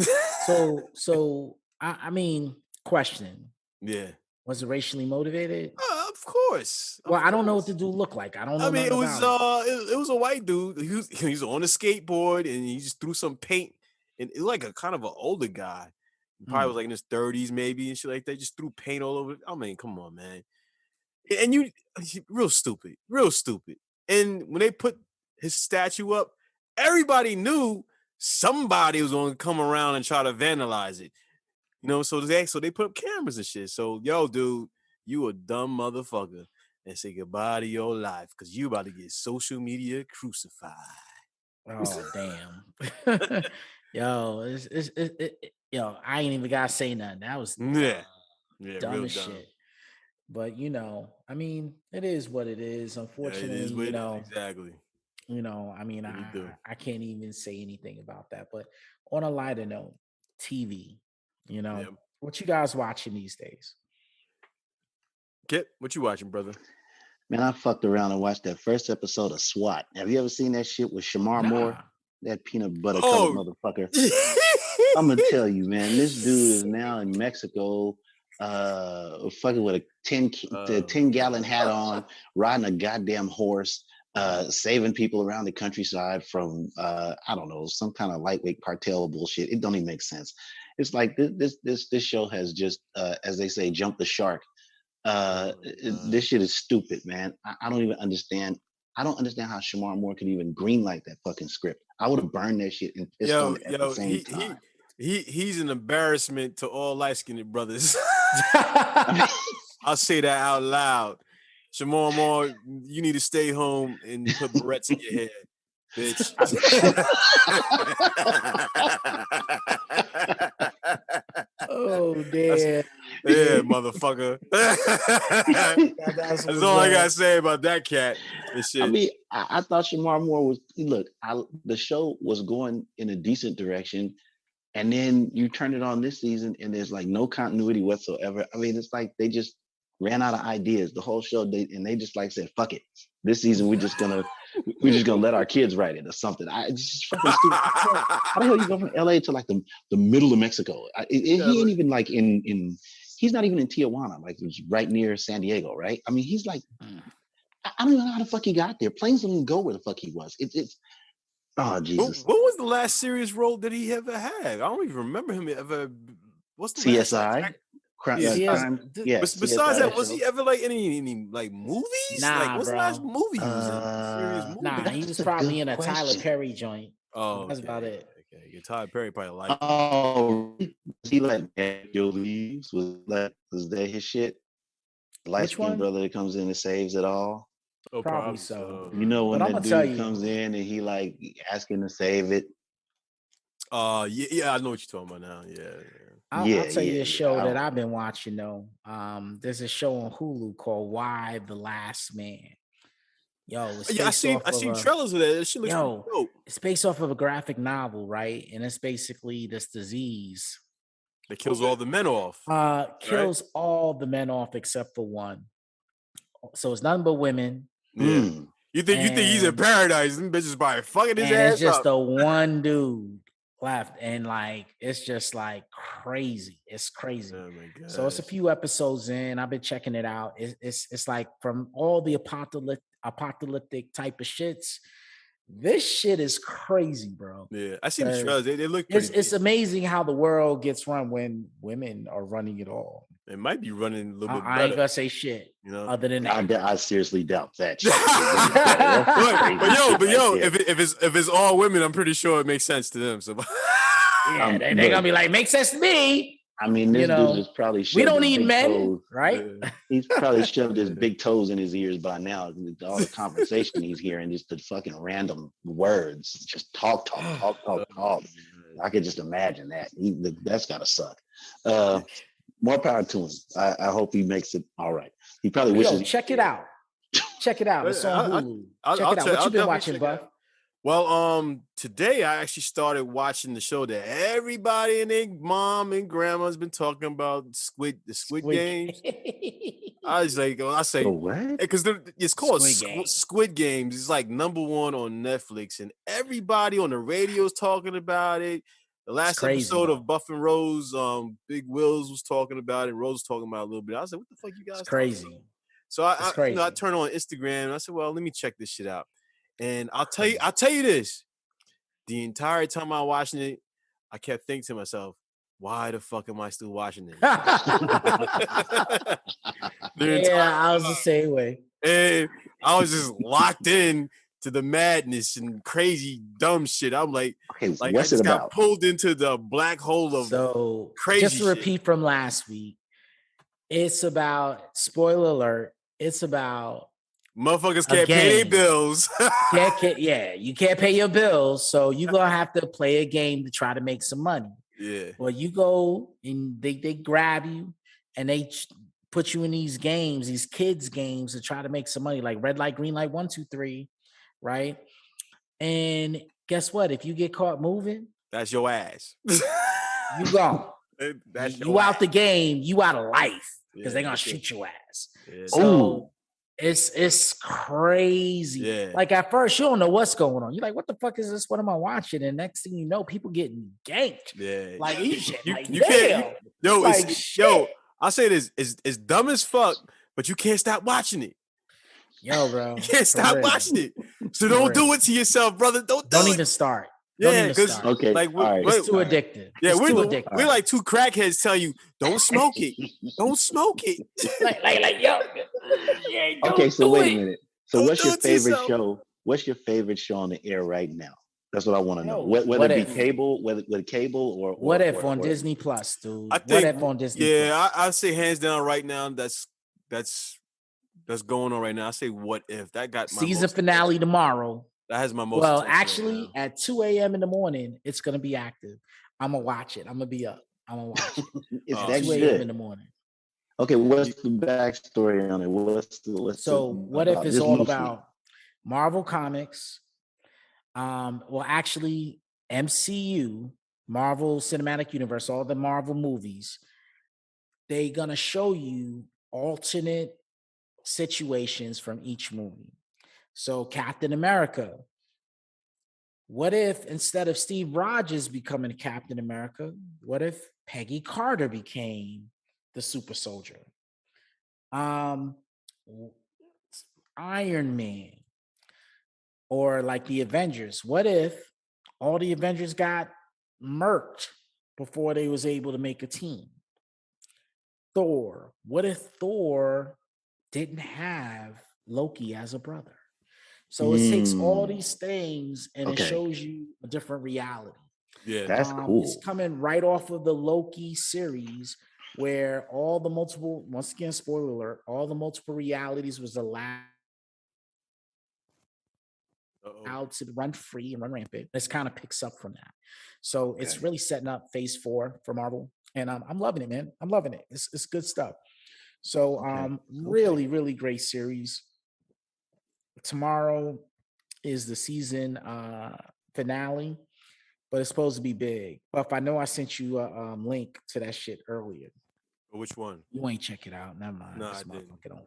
Speaker 2: So I mean, question.
Speaker 3: Yeah.
Speaker 2: Was it racially motivated?
Speaker 3: Of course.
Speaker 2: I don't know what the dude looked like. I don't know.
Speaker 3: I mean, it was a white dude. He was on a skateboard and he just threw some paint. And it was like a kind of an older guy. He probably was in his 30s maybe and shit like that. Just threw paint all over. I mean, come on, man. And you real stupid. And when they put his statue up, everybody knew somebody was going to come around and try to vandalize it. So they put up cameras and shit. So, yo, dude, you a dumb motherfucker. And say goodbye to your life because you about to get social media crucified.
Speaker 2: Oh, damn. Yo, I ain't even got to say nothing. That was dumb as shit. But I mean, it is what it is.
Speaker 3: Yeah, it
Speaker 2: Unfortunately,
Speaker 3: is what it is. Exactly.
Speaker 2: I mean,
Speaker 3: What you do?
Speaker 2: I can't even say anything about that. But on a lighter note, TV,
Speaker 3: Yeah.
Speaker 2: what you guys watching these days?
Speaker 3: Kip, what you watching, brother?
Speaker 4: Man, I fucked around and watched that first episode of SWAT. Have you ever seen that shit with Shamar Moore?
Speaker 2: Nah.
Speaker 4: That peanut butter colored motherfucker. I'm gonna tell you, man, this dude is now in Mexico, fucking with a 10-gallon hat on, riding a goddamn horse, saving people around the countryside from I don't know, some kind of lightweight cartel bullshit. It don't even make sense. It's like this show has just as they say, jumped the shark. This shit is stupid, man. I don't even understand. I don't understand how Shamar Moore could even greenlight that fucking script. I would have burned that shit and pissed on it at the same time.
Speaker 3: He's an embarrassment to all light-skinned brothers. I'll say that out loud. Shamar Moore, you need to stay home and put barrettes in your head, bitch.
Speaker 2: Oh, damn.
Speaker 3: Yeah, motherfucker. That's all I gotta say about that cat.
Speaker 4: I mean, I thought Shamar Moore was, look, the show was going in a decent direction, and then you turn it on this season and there's like no continuity whatsoever. I mean, it's like they just ran out of ideas the whole show, they just like said, fuck it, this season we're just gonna let our kids write it or something. It's just fucking stupid. How the hell you go from LA to like the middle of Mexico? He ain't even like in he's not even in Tijuana, like it's right near San Diego, right? I mean, he's like, I don't even know how the fuck he got there. Planes don't even go where the fuck he was. It's oh Jesus.
Speaker 3: What was the last serious role that he ever had? I don't even remember him ever. What's the
Speaker 4: CSI?
Speaker 3: Yeah. Besides that, was he ever like any like movies?
Speaker 2: Nah,
Speaker 3: like what's
Speaker 2: bro.
Speaker 3: the last movie he was in? Serious movie?
Speaker 2: Nah, he was probably in a Tyler Perry joint. Oh, that's about it.
Speaker 3: Okay, your Tyler Perry probably like.
Speaker 4: Oh, was he like Joe Leaves? Was that his shit? Light skinned brother that comes in and saves it all.
Speaker 2: Oh, probably so.
Speaker 4: You know when that dude comes in and he like asking to save it.
Speaker 3: Yeah, I know what you're talking about now. Yeah.
Speaker 2: I'll tell you a show that I've been watching though. There's a show on Hulu called Why the Last Man. Yo,
Speaker 3: I seen trailers of that. It shit looks dope.
Speaker 2: It's based off of a graphic novel, right? And it's basically this disease
Speaker 3: that kills all the men off.
Speaker 2: Kills all the men off except for one. So it's nothing but women.
Speaker 3: Yeah. You think he's in paradise? Them bitches probably fucking his ass.
Speaker 2: It's just the one dude left, and like it's just like crazy. It's crazy. Oh my God. So it's a few episodes in. I've been checking it out. It's like from all the apocalyptic type of shits. This shit is crazy, bro.
Speaker 3: Yeah, I see the trailers. They look.
Speaker 2: It's amazing how the world gets run when women are running it all.
Speaker 3: It might be running a little bit better.
Speaker 2: I ain't gonna say shit, other than that.
Speaker 4: I seriously doubt that. Shit.
Speaker 3: but yo, if it's all women, I'm pretty sure it makes sense to them. So
Speaker 2: yeah, they're gonna be like, makes sense to me.
Speaker 4: I mean, this dude is probably
Speaker 2: we don't need men, right?
Speaker 4: Yeah. He's probably shoved his big toes in his ears by now. All the conversation he's hearing, just the fucking random words, just talk. I could just imagine that. That's gotta suck. More power to him. I hope he makes it all right. He probably wishes.
Speaker 2: Check it out. Check it out. It's on Hulu. Check it out. What you been watching, Buff?
Speaker 3: Well, today I actually started watching the show that everybody and their mom and grandma's been talking about, the Squid Games. I say,
Speaker 4: what?
Speaker 3: Because it's called Squid Games. It's like number one on Netflix, and everybody on the radio is talking about it. The last episode of BUFFnROSE, Big Wills was talking about it. Rose was talking about it a little bit. I was like, what the fuck you guys?
Speaker 2: It's crazy.
Speaker 3: So I turned on Instagram and I said, well, let me check this shit out. And I'll tell you this. The entire time I was watching it, I kept thinking to myself, why the fuck am I still watching this?
Speaker 2: I was the same way.
Speaker 3: And I was just locked in to the madness and crazy dumb shit. I'm like,
Speaker 4: what's
Speaker 3: I just got pulled into the black hole of crazy
Speaker 2: just to
Speaker 3: shit.
Speaker 2: Repeat from last week, it's about, spoiler alert, it's about
Speaker 3: motherfuckers can't pay their bills.
Speaker 2: You can't pay your bills, so you're gonna have to play a game to try to make some money.
Speaker 3: Yeah.
Speaker 2: Well, you go and they grab you and they put you in these games, these kids games to try to make some money, like red light, green light, 1, 2, 3, right? And guess what? If you get caught moving,
Speaker 3: That's your ass.
Speaker 2: you gone.
Speaker 3: That's
Speaker 2: You out the game, you out of life because they're gonna
Speaker 3: that's it.
Speaker 2: shoot your ass.
Speaker 3: Yeah,
Speaker 2: So it's crazy.
Speaker 3: Yeah.
Speaker 2: Like at first, you don't know what's going on. You're like, what the fuck is this? What am I watching? And next thing you know, people getting ganked.
Speaker 3: Yeah.
Speaker 2: Like you shit.
Speaker 3: You
Speaker 2: Like,
Speaker 3: can't.
Speaker 2: damn.
Speaker 3: Yo,
Speaker 2: Like,
Speaker 3: yo. I say this. It's dumb as fuck, but you can't stop watching it.
Speaker 2: Yo, bro.
Speaker 3: You can't
Speaker 2: for
Speaker 3: stop
Speaker 2: real.
Speaker 3: watching it. So
Speaker 2: For
Speaker 3: don't
Speaker 2: real.
Speaker 3: do it to yourself, brother. Don't
Speaker 2: Don't
Speaker 3: it.
Speaker 2: even start. Don't
Speaker 3: Yeah,
Speaker 2: even
Speaker 3: because
Speaker 2: start.
Speaker 4: Okay.
Speaker 3: like
Speaker 4: all right.
Speaker 2: It's too addictive.
Speaker 3: Yeah,
Speaker 2: It's too
Speaker 3: we're
Speaker 2: addictive.
Speaker 3: like two crackheads telling you don't smoke it. Don't smoke it.
Speaker 2: like, yo. Yeah, don't
Speaker 4: Okay, so
Speaker 2: do
Speaker 4: wait
Speaker 2: it.
Speaker 4: a minute. So
Speaker 3: Don't
Speaker 4: what's
Speaker 3: do
Speaker 4: your
Speaker 3: it to
Speaker 4: favorite
Speaker 3: yourself.
Speaker 4: show? What's your favorite show on the air right now? That's what I want to know.
Speaker 2: Yo,
Speaker 4: Whether
Speaker 2: what
Speaker 4: it be
Speaker 2: if?
Speaker 4: cable, whether cable or
Speaker 2: What if
Speaker 4: or-
Speaker 2: on
Speaker 4: or-
Speaker 2: Disney Plus, dude?
Speaker 3: I
Speaker 2: What
Speaker 3: think.
Speaker 2: if on Disney
Speaker 3: Yeah,
Speaker 2: Plus?
Speaker 3: I say hands down right now. That's going on right now. I say what if that got my
Speaker 2: Season
Speaker 3: most
Speaker 2: finale
Speaker 3: attention.
Speaker 2: tomorrow.
Speaker 3: That has my most.
Speaker 2: Well,
Speaker 3: attention right
Speaker 2: actually,
Speaker 3: now.
Speaker 2: at 2 a.m. in the morning, it's gonna be active. I'm gonna watch it. I'm gonna be up. I'm gonna watch it.
Speaker 4: It's
Speaker 3: Oh,
Speaker 4: that
Speaker 2: 2 a.m. in
Speaker 4: good.
Speaker 2: the morning.
Speaker 4: Okay, what's the backstory on it? What's
Speaker 2: So
Speaker 4: it
Speaker 2: what if
Speaker 4: about?
Speaker 2: it's
Speaker 4: Just
Speaker 2: all
Speaker 4: loosely.
Speaker 2: about Marvel Comics? Well, actually, MCU, Marvel Cinematic Universe, all the Marvel movies, they're gonna show you alternate situations from each movie. So Captain America. What if instead of Steve Rogers becoming Captain America, what if Peggy Carter became the super soldier? Um, Iron Man, or like the Avengers. What if all the Avengers got murked before they was able to make a team? Thor. What if Thor didn't have Loki as a brother? So it takes all these things and it
Speaker 4: Okay.
Speaker 2: shows you a different reality.
Speaker 3: Yeah,
Speaker 4: That's
Speaker 2: It's
Speaker 4: cool.
Speaker 2: coming right off of the Loki series, where all the multiple, once again, spoiler alert, all the multiple realities was allowed to run free and run rampant. This kind of picks up from that. So it's really setting up phase 4 for Marvel. And I'm loving it, man. I'm loving it. It's good stuff. So really, really great series. Tomorrow is the season finale, but it's supposed to be big. Buff, I know I sent you a link to that shit earlier.
Speaker 3: which one?
Speaker 2: You ain't check it out. Never mind.
Speaker 3: No,
Speaker 2: This
Speaker 3: I didn't.
Speaker 2: motherfucker don't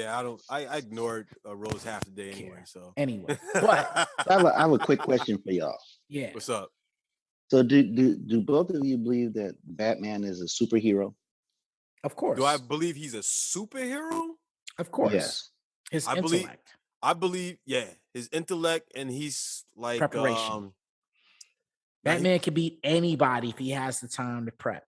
Speaker 3: I don't. I ignored Rose half the day anyway.
Speaker 2: care.
Speaker 3: So
Speaker 2: Anyway, but
Speaker 4: I have a quick question for y'all.
Speaker 2: yeah,
Speaker 3: what's up?
Speaker 4: So do both of you believe that Batman is a superhero?
Speaker 2: of course.
Speaker 3: Do I believe he's a superhero?
Speaker 2: Of course.
Speaker 4: Yes.
Speaker 2: His
Speaker 3: I believe-
Speaker 2: intellect.
Speaker 3: I believe, yeah, his intellect, and he's like
Speaker 2: Preparation.
Speaker 3: now
Speaker 2: Batman can beat anybody if he has the time to prep.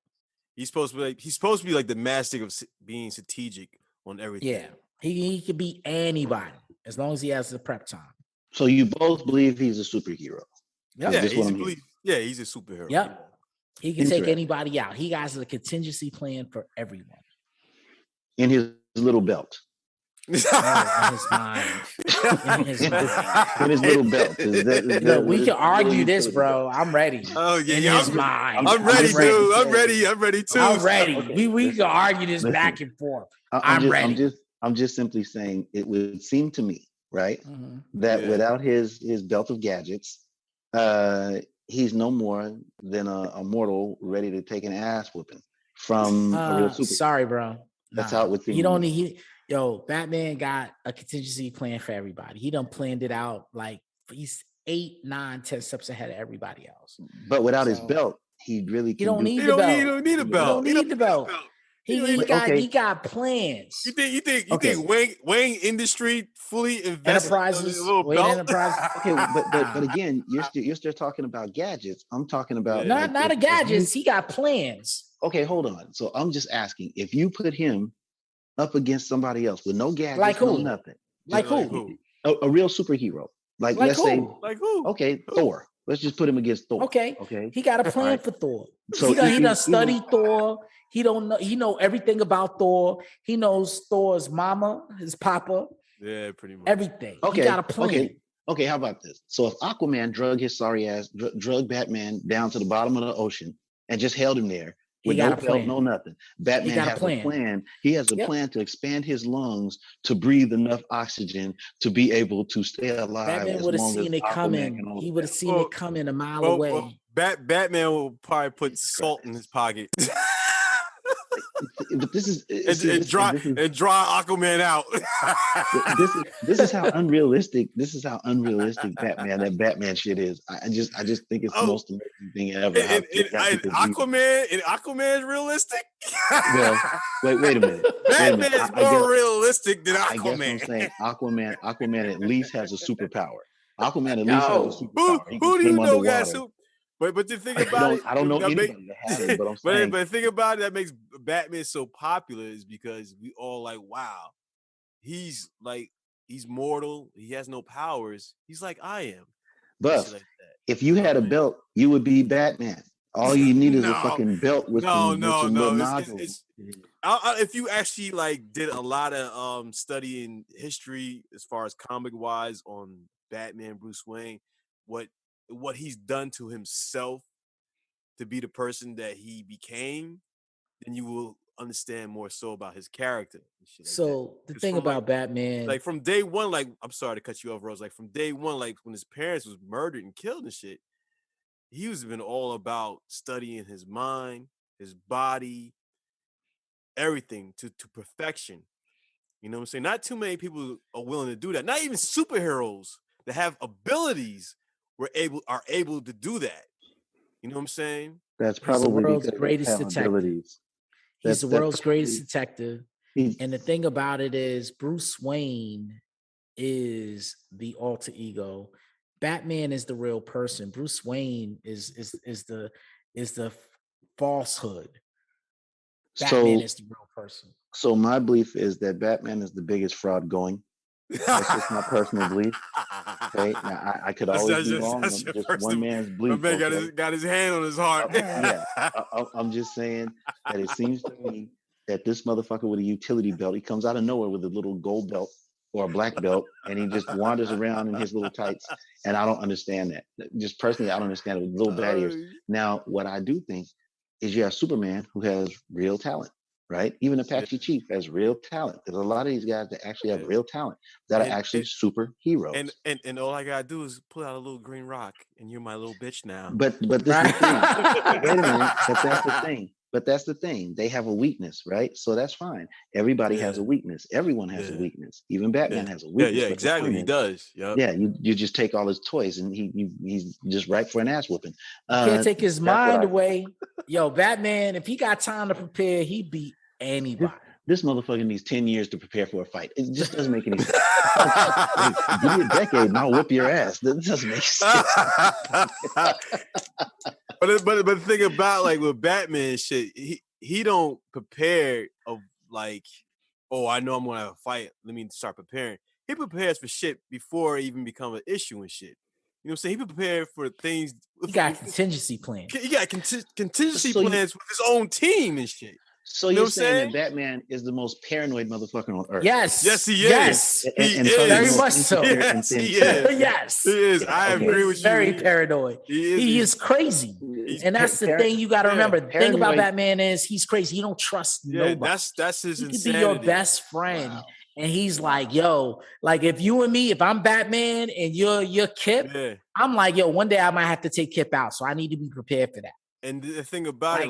Speaker 3: he's supposed to be like the master of being strategic on everything.
Speaker 2: Yeah. He can beat anybody as long as he has the prep time.
Speaker 4: So you both believe he's a superhero?
Speaker 2: Yep.
Speaker 3: Yeah,
Speaker 4: This what I'm
Speaker 3: he's a superhero.
Speaker 2: Yep. He can take
Speaker 4: Interesting.
Speaker 2: anybody out. He has a contingency plan for everyone.
Speaker 4: In his little belt.
Speaker 2: In his mind. In his mind.
Speaker 4: In his little belt. Is that
Speaker 2: Look, we
Speaker 4: what
Speaker 2: can
Speaker 4: it-
Speaker 2: argue this, bro. I'm ready.
Speaker 3: Oh yeah,
Speaker 2: In
Speaker 3: yeah.
Speaker 2: his mind.
Speaker 3: I'm ready,
Speaker 2: I'm ready.
Speaker 3: dude. I'm ready too.
Speaker 2: I'm ready.
Speaker 4: Okay,
Speaker 2: We
Speaker 4: listen,
Speaker 2: can argue this
Speaker 4: listen.
Speaker 2: back and forth.
Speaker 4: I'm
Speaker 2: ready.
Speaker 4: I'm just simply saying it would seem to me, right,
Speaker 2: Mhm.
Speaker 4: that
Speaker 3: Yeah.
Speaker 4: without his belt of gadgets, he's no more than a mortal ready to take an ass whooping from a real super.
Speaker 2: Sorry, bro.
Speaker 4: That's
Speaker 2: Nah.
Speaker 4: how it would seem.
Speaker 2: He
Speaker 4: to
Speaker 2: don't
Speaker 4: me.
Speaker 2: need. Yo, Batman got a contingency plan for everybody. He done planned it out like he's 8, 9, 10 steps ahead of everybody else.
Speaker 4: But without his
Speaker 2: So-
Speaker 4: belt, he really
Speaker 2: He
Speaker 4: can
Speaker 2: don't
Speaker 4: do.
Speaker 2: need
Speaker 3: He
Speaker 2: the
Speaker 3: don't
Speaker 2: belt.
Speaker 3: need a belt.
Speaker 2: He don't need the belt. He
Speaker 4: Okay.
Speaker 2: got plans.
Speaker 3: You think
Speaker 4: Okay.
Speaker 3: Wayne Industry fully invested
Speaker 2: Enterprises,
Speaker 3: in a little
Speaker 2: Wayne
Speaker 3: belt?
Speaker 2: Enterprises.
Speaker 4: Okay, but again, you're still talking about gadgets. I'm talking about
Speaker 3: Yeah.
Speaker 2: Not a
Speaker 4: if
Speaker 2: gadgets. He got plans.
Speaker 4: okay, hold on. So I'm just asking if you put him up against somebody else with no gadgets,
Speaker 2: Like
Speaker 4: no
Speaker 2: who?
Speaker 4: nothing,
Speaker 2: Like
Speaker 3: Like
Speaker 2: who?
Speaker 3: who?
Speaker 4: a real superhero, like
Speaker 2: Like
Speaker 4: let's say,
Speaker 2: who?
Speaker 3: Like who?
Speaker 4: okay, Thor. Let's just put him against Thor.
Speaker 2: Okay.
Speaker 4: Okay.
Speaker 2: He got a plan
Speaker 4: Alright.
Speaker 2: for Thor.
Speaker 4: So
Speaker 2: he done
Speaker 4: even-
Speaker 2: studied Thor. He don't know. He know everything about Thor. He knows Thor's mama, his papa,
Speaker 3: Yeah, pretty much.
Speaker 2: everything.
Speaker 4: Okay.
Speaker 2: He got a plan.
Speaker 4: Okay. How about this? So if Aquaman drug his sorry ass, drug Batman down to the bottom of the ocean and just held him there, with
Speaker 2: got
Speaker 4: no
Speaker 2: a
Speaker 4: belt,
Speaker 2: plan.
Speaker 4: no nothing. Batman
Speaker 2: got a
Speaker 4: has
Speaker 2: plan.
Speaker 4: a plan. He has a
Speaker 2: Yep.
Speaker 4: plan to expand his lungs to breathe enough oxygen to be able to stay alive
Speaker 2: Batman
Speaker 4: as
Speaker 2: would have
Speaker 4: long as
Speaker 2: seen it
Speaker 4: Aquaman
Speaker 2: coming.
Speaker 4: can hold
Speaker 2: He
Speaker 4: it
Speaker 2: would have
Speaker 4: down.
Speaker 2: seen it coming a mile away.
Speaker 3: Batman will probably put
Speaker 4: Jesus
Speaker 3: salt
Speaker 4: Christ.
Speaker 3: in his pocket
Speaker 4: But this is
Speaker 3: and dry Aquaman out.
Speaker 4: this is how unrealistic Batman shit is. I just think it's the most amazing thing ever.
Speaker 3: Aquaman is realistic.
Speaker 4: Well, wait a minute.
Speaker 3: Batman is more realistic than Aquaman.
Speaker 4: I guess what I'm saying, Aquaman at least has a superpower. Aquaman at least has a superpower.
Speaker 3: Who do you know got super? But the thing about
Speaker 4: I don't know anybody that has it, but I'm saying.
Speaker 3: But the thing about it that makes Batman so popular is because we all like, wow, he's mortal. He has no powers. He's like I am.
Speaker 4: But if you had a belt, you would be Batman. All you need is a fucking belt with some little nodules.
Speaker 3: If you actually like did a lot of studying history as far as comic wise on Batman, Bruce Wayne, what he's done to himself to be the person that he became, then you will understand more so about his character.
Speaker 2: So the thing about Batman,
Speaker 3: like from day one, like I'm sorry to cut you off, Rose. Like from day one, like when his parents was murdered and killed and shit, he was been all about studying his mind, his body, everything to perfection. You know what I'm saying? Not too many people are willing to do that. Not even superheroes that have abilities are able to do that. You know what I'm saying?
Speaker 4: That's probably
Speaker 2: the world's greatest detective. He's the world's greatest detective. And the thing about it is, Bruce Wayne is the alter ego. Batman is the real person. Bruce Wayne is the falsehood. Batman is the real person.
Speaker 4: So my belief is that Batman is the biggest fraud going. That's just my personal belief. Okay, now I could always be wrong. Just one man's belief.
Speaker 3: My man got his hand on his heart.
Speaker 4: Yeah, I'm just saying that it seems to me that this motherfucker with a utility belt, he comes out of nowhere with a little gold belt or a black belt, and he just wanders around in his little tights. And I don't understand that. Just personally, I don't understand it with little bad ears. Now, what I do think is you have Superman who has real talent. Right? Even Apache Chief has real talent. There's a lot of these guys that actually have real talent that are actually superheroes.
Speaker 3: And all I gotta do is pull out a little green rock, and you're my little bitch now.
Speaker 4: But this is the thing. Wait a minute. But that's the thing. They have a weakness, right? So that's fine. Everybody has a weakness. Everyone has a weakness. Even Batman has a weakness.
Speaker 3: Yeah, exactly. He does. Yep.
Speaker 4: Yeah, you just take all his toys, and he's just ripe for an ass whooping.
Speaker 2: Can't take his mind away. Yo, Batman, if he got time to prepare, he beat anybody.
Speaker 4: This motherfucker needs 10 years to prepare for a fight. It just doesn't make any sense. Like, give me a decade and I'll whip your ass. That doesn't make sense.
Speaker 3: But the thing about like with Batman shit, he don't prepare of like, oh, I know I'm gonna have a fight. Let me start preparing. He prepares for shit before it even become an issue and shit. You know what I'm saying? He prepared for things.
Speaker 2: He got contingency plans.
Speaker 3: He got contingency plans with his own team and shit.
Speaker 4: So you're saying that Batman is the most paranoid motherfucker on earth?
Speaker 2: Yes.
Speaker 3: Yes, he is.
Speaker 2: Yes.
Speaker 3: He is.
Speaker 2: Very much so.
Speaker 3: Yes, he is.
Speaker 2: Yes.
Speaker 3: He is. I agree with you.
Speaker 2: Very paranoid. He is crazy. And that's the thing you got to remember. The thing about Batman is he's crazy. He don't trust nobody.
Speaker 3: That's his insanity.
Speaker 2: He could be your best friend. Wow. And he's like, yo, like if you and me, if I'm Batman and you're Kip, I'm like, yo, one day I might have to take Kip out. So I need to be prepared for that.
Speaker 3: And the thing about it,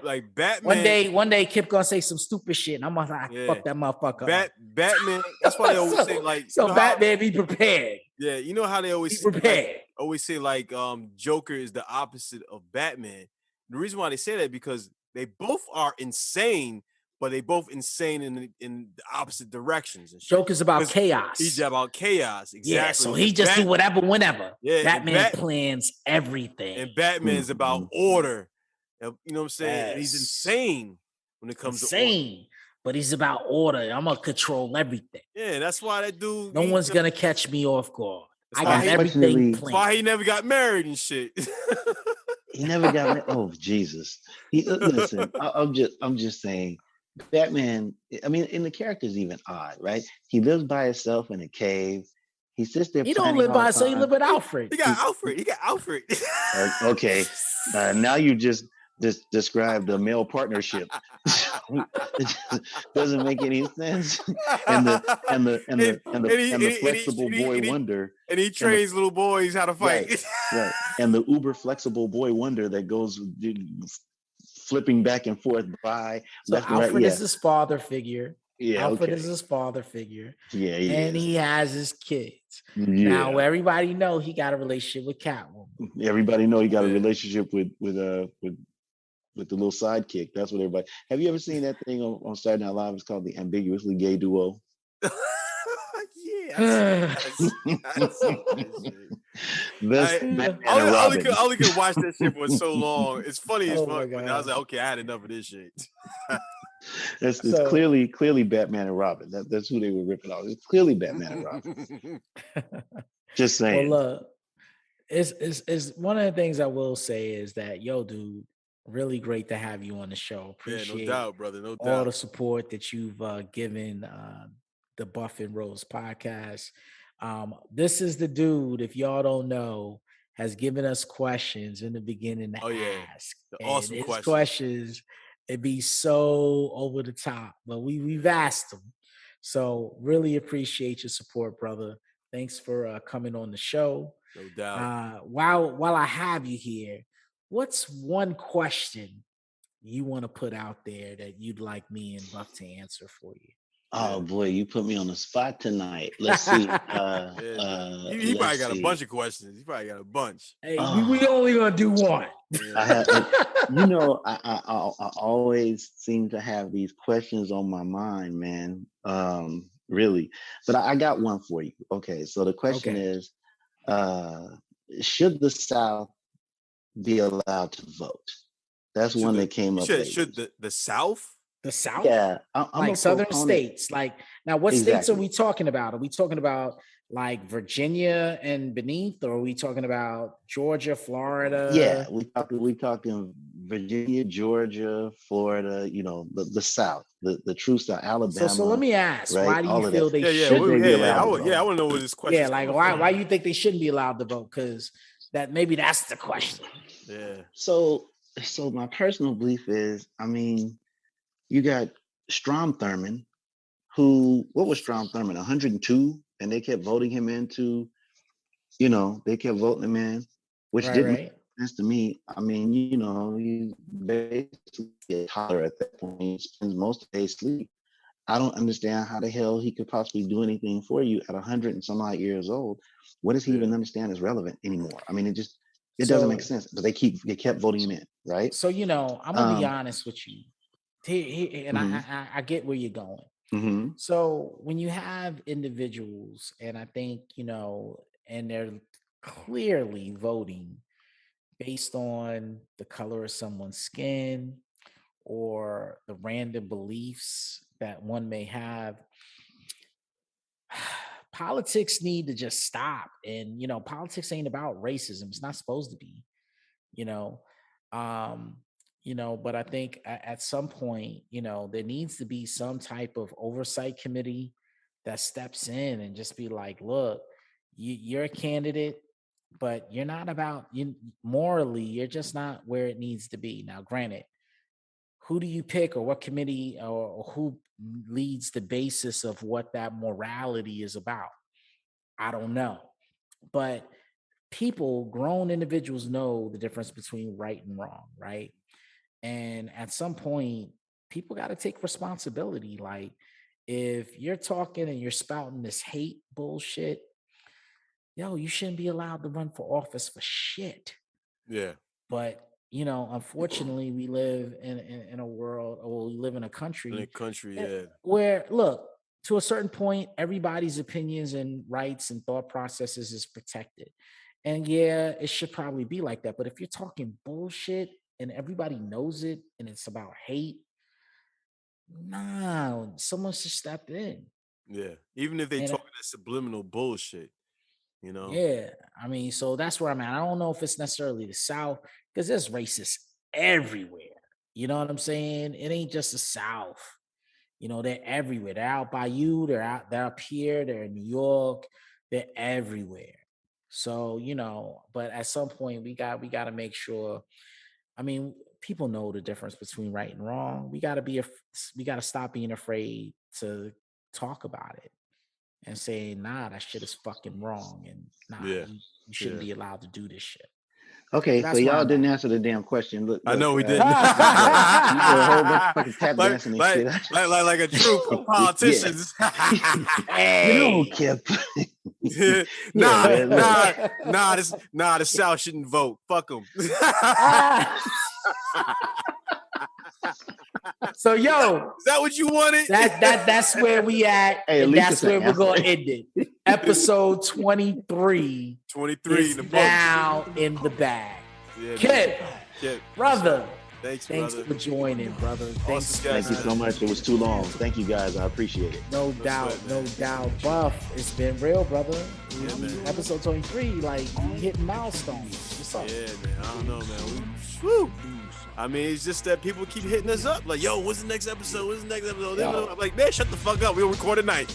Speaker 3: like Batman.
Speaker 2: One day, Kip gonna say some stupid shit, and I'm gonna fuck that motherfucker.
Speaker 3: Batman. That's why they always say like.
Speaker 2: So Batman, be prepared.
Speaker 3: Yeah, you know how they always
Speaker 2: be prepared.
Speaker 3: Always say like Joker is the opposite of Batman. The reason why they say that because they both are insane, but they both insane in the opposite directions.
Speaker 2: Joker's about chaos.
Speaker 3: He's about chaos. Exactly.
Speaker 2: Yeah, so he just do whatever, whenever.
Speaker 3: Yeah,
Speaker 2: Batman plans everything.
Speaker 3: And Batman's about order. You know what I'm saying? Yes. And he's insane when it comes to order.
Speaker 2: But he's about order. I'm gonna control everything.
Speaker 3: Yeah, that's why that dude.
Speaker 2: No one's gonna catch me off guard. I got everything planned.
Speaker 3: That's why he never got married and shit.
Speaker 4: He never got married. Oh Jesus! Listen, I'm just saying. Batman, I mean, and the character's even odd, right? He lives by himself in a cave. He sits there.
Speaker 2: He don't live by himself. He live with Alfred.
Speaker 3: He got Alfred.
Speaker 4: Okay. Now you just described a male partnership. It doesn't make any sense. And the flexible boy wonder.
Speaker 3: And he trains little boys how to fight.
Speaker 4: Right. And the uber flexible boy wonder that goes flipping back and forth by
Speaker 2: so
Speaker 4: left and
Speaker 2: Alfred
Speaker 4: right.
Speaker 2: is his father figure.
Speaker 4: Yeah,
Speaker 2: Alfred
Speaker 4: okay.
Speaker 2: is his father figure.
Speaker 4: Yeah,
Speaker 2: and he has his kids.
Speaker 4: Yeah.
Speaker 2: Now everybody know he got a relationship with Catwoman.
Speaker 4: Everybody know he got a relationship with the little sidekick. That's what everybody. Have you ever seen that thing on Saturday Night Live? It's called the Ambiguously Gay Duo.
Speaker 3: Yeah, I see that shit. I only could watch that shit for so long. It's funny as fuck, but I was like, okay, I had enough of this shit.
Speaker 4: It's clearly Batman and Robin. That's who they were ripping off. It's clearly Batman and Robin. Just saying.
Speaker 2: Well, it's one of the things I will say is that, yo, dude, really great to have you on the show. Appreciate
Speaker 3: no doubt, brother. No doubt.
Speaker 2: All the support that you've given the Buff and Rose podcast. This is the dude, if y'all don't know, has given us questions in the beginning to ask.
Speaker 3: Awesome
Speaker 2: questions. It'd be so over the top, but we've asked them. So really appreciate your support, brother. Thanks for coming on the show.
Speaker 3: No doubt.
Speaker 2: While I have you here, what's one question you want to put out there that you'd like me and Buff to answer for you?
Speaker 4: Oh boy, you put me on the spot tonight. Let's see.
Speaker 3: He probably got a bunch of questions. He probably got a bunch.
Speaker 2: Hey, we only gonna do one.
Speaker 4: I always seem to have these questions on my mind, man. Really. But I got one for you. Okay, so the question is, should the South be allowed to vote? That's one that came up.
Speaker 3: Should the South?
Speaker 2: The South?
Speaker 4: Yeah. I'm
Speaker 2: like southern states. Like, now what states are we talking about? Are we talking about like Virginia and beneath, or are we talking about Georgia, Florida?
Speaker 4: Yeah, we talking Virginia, Georgia, Florida, the South, the true South, Alabama.
Speaker 2: So let me ask,
Speaker 4: right?
Speaker 2: why do you feel they should
Speaker 3: be allowed to vote? I want to know what this question is.
Speaker 2: Yeah, like why you think they shouldn't be allowed to vote? Because that's the question.
Speaker 3: Yeah.
Speaker 4: So my personal belief is, you got Strom Thurmond, what was Strom Thurmond, 102? And they kept voting him into, they kept voting him in, which didn't make sense to me. You basically get taller at that point. He spends most of the day asleep. I don't understand how the hell he could possibly do anything for you at 100 and some odd years old. What does he even understand is relevant anymore? It doesn't make sense. But they kept voting him in, right?
Speaker 2: So, I'm gonna be honest with you. And I get where you're going.
Speaker 4: Mm-hmm.
Speaker 2: So when you have individuals, and I think, and they're clearly voting based on the color of someone's skin or the random beliefs that one may have, politics need to just stop. And, politics ain't about racism. It's not supposed to be, but I think at some point, there needs to be some type of oversight committee that steps in and just be like, look, you're a candidate, but you're not morally, you're just not where it needs to be. Now, granted, who do you pick, or what committee, or who leads the basis of what that morality is about? I don't know. But grown individuals know the difference between right and wrong, right? And at some point, people got to take responsibility. Like, if you're talking and you're spouting this hate bullshit, you shouldn't be allowed to run for office for shit.
Speaker 3: Yeah.
Speaker 2: But, unfortunately, we live in a world, or we live in a country. Where, look, to a certain point, everybody's opinions and rights and thought processes is protected. And yeah, it should probably be like that. But if you're talking bullshit, and everybody knows it, and it's about hate, someone should step in.
Speaker 3: Yeah, even if they talking that subliminal bullshit,
Speaker 2: Yeah, so that's where I'm at. I don't know if it's necessarily the South, because there's racists everywhere. You know what I'm saying? It ain't just the South. They're everywhere. They're out by you. They're up here. They're in New York. They're everywhere. So, but at some point we got to make sure. people know the difference between right and wrong. We gotta stop being afraid to talk about it and say, nah, that shit is fucking wrong, and nah,
Speaker 3: Yeah.
Speaker 2: you shouldn't be allowed to do this shit.
Speaker 4: Okay, so
Speaker 2: That's where
Speaker 4: y'all
Speaker 2: I'm
Speaker 4: didn't
Speaker 2: at.
Speaker 4: answer the damn question. Look,
Speaker 3: I know we didn't.
Speaker 4: you did a whole bunch of fucking tap dancing and
Speaker 3: like,
Speaker 4: shit.
Speaker 3: like a troop of politicians.
Speaker 4: You know, Kip.
Speaker 3: nah,
Speaker 4: man, look.
Speaker 3: the South shouldn't vote. Fuck them.
Speaker 2: So yo,
Speaker 3: Is that what you wanted?
Speaker 2: that's where we at,
Speaker 4: Hey, at
Speaker 2: and
Speaker 4: least
Speaker 2: that's
Speaker 4: it's an
Speaker 2: where we're
Speaker 4: answer.
Speaker 2: gonna end it. Episode 23
Speaker 3: 23
Speaker 2: is
Speaker 3: in the books.
Speaker 2: now in the bag.
Speaker 3: Yeah,
Speaker 2: Kip, brother,
Speaker 3: Thanks,
Speaker 2: thanks
Speaker 3: brother.
Speaker 2: for joining, brother. Thanks.
Speaker 4: Thank you so much. It was too long. Thank you guys. I appreciate it.
Speaker 2: No doubt, no doubt. Buff, it's been real, brother.
Speaker 3: Yeah, man.
Speaker 2: Episode 23, like we hitting milestones. What's up?
Speaker 3: Yeah, man. I don't know, man. I mean, it's just that people keep hitting us up. Like, yo, what's the next episode? What's the next episode?
Speaker 2: Yo.
Speaker 3: I'm like, man, shut the fuck up. We'll record at night.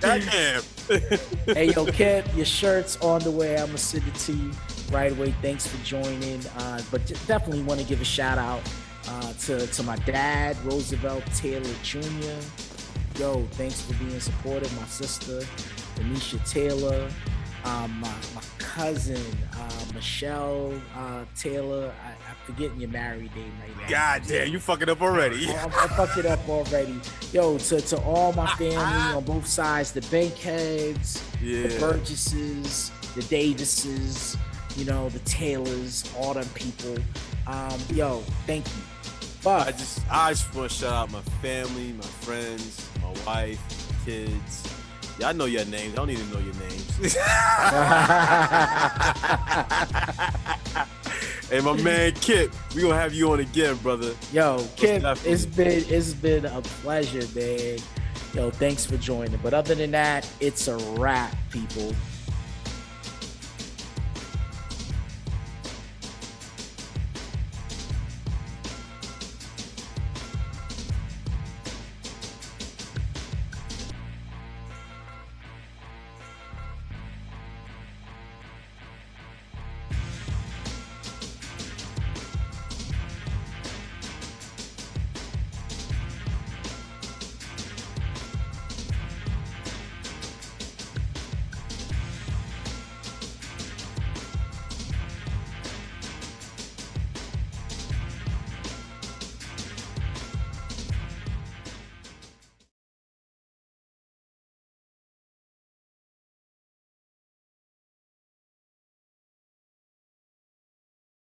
Speaker 3: Goddamn.
Speaker 2: Hey, yo, Kip, your shirt's on the way. I'm gonna send it to you right away. Thanks for joining. But definitely want to give a shout out to my dad, Roosevelt Taylor Jr. Yo, thanks for being supportive. My sister, Anisha Taylor. My cousin, Michelle Taylor. I'm forgetting your married name right now.
Speaker 3: God damn, you fucking up already.
Speaker 2: I fucked it up already. Yo, to all my family on both sides, the Bankheads, the Burgesses, the Davises, you know, the Taylors, all them people. Yo, thank you. But
Speaker 3: I just want to shout out my family, my friends, my wife, my kids. Yeah, I know your names. I don't need to know your names. Hey, my man Kip, we gonna have you on again, brother.
Speaker 2: Yo, Kip,
Speaker 3: definitely.
Speaker 2: it's been a pleasure, man. Yo, thanks for joining. But other than that, it's a wrap, people.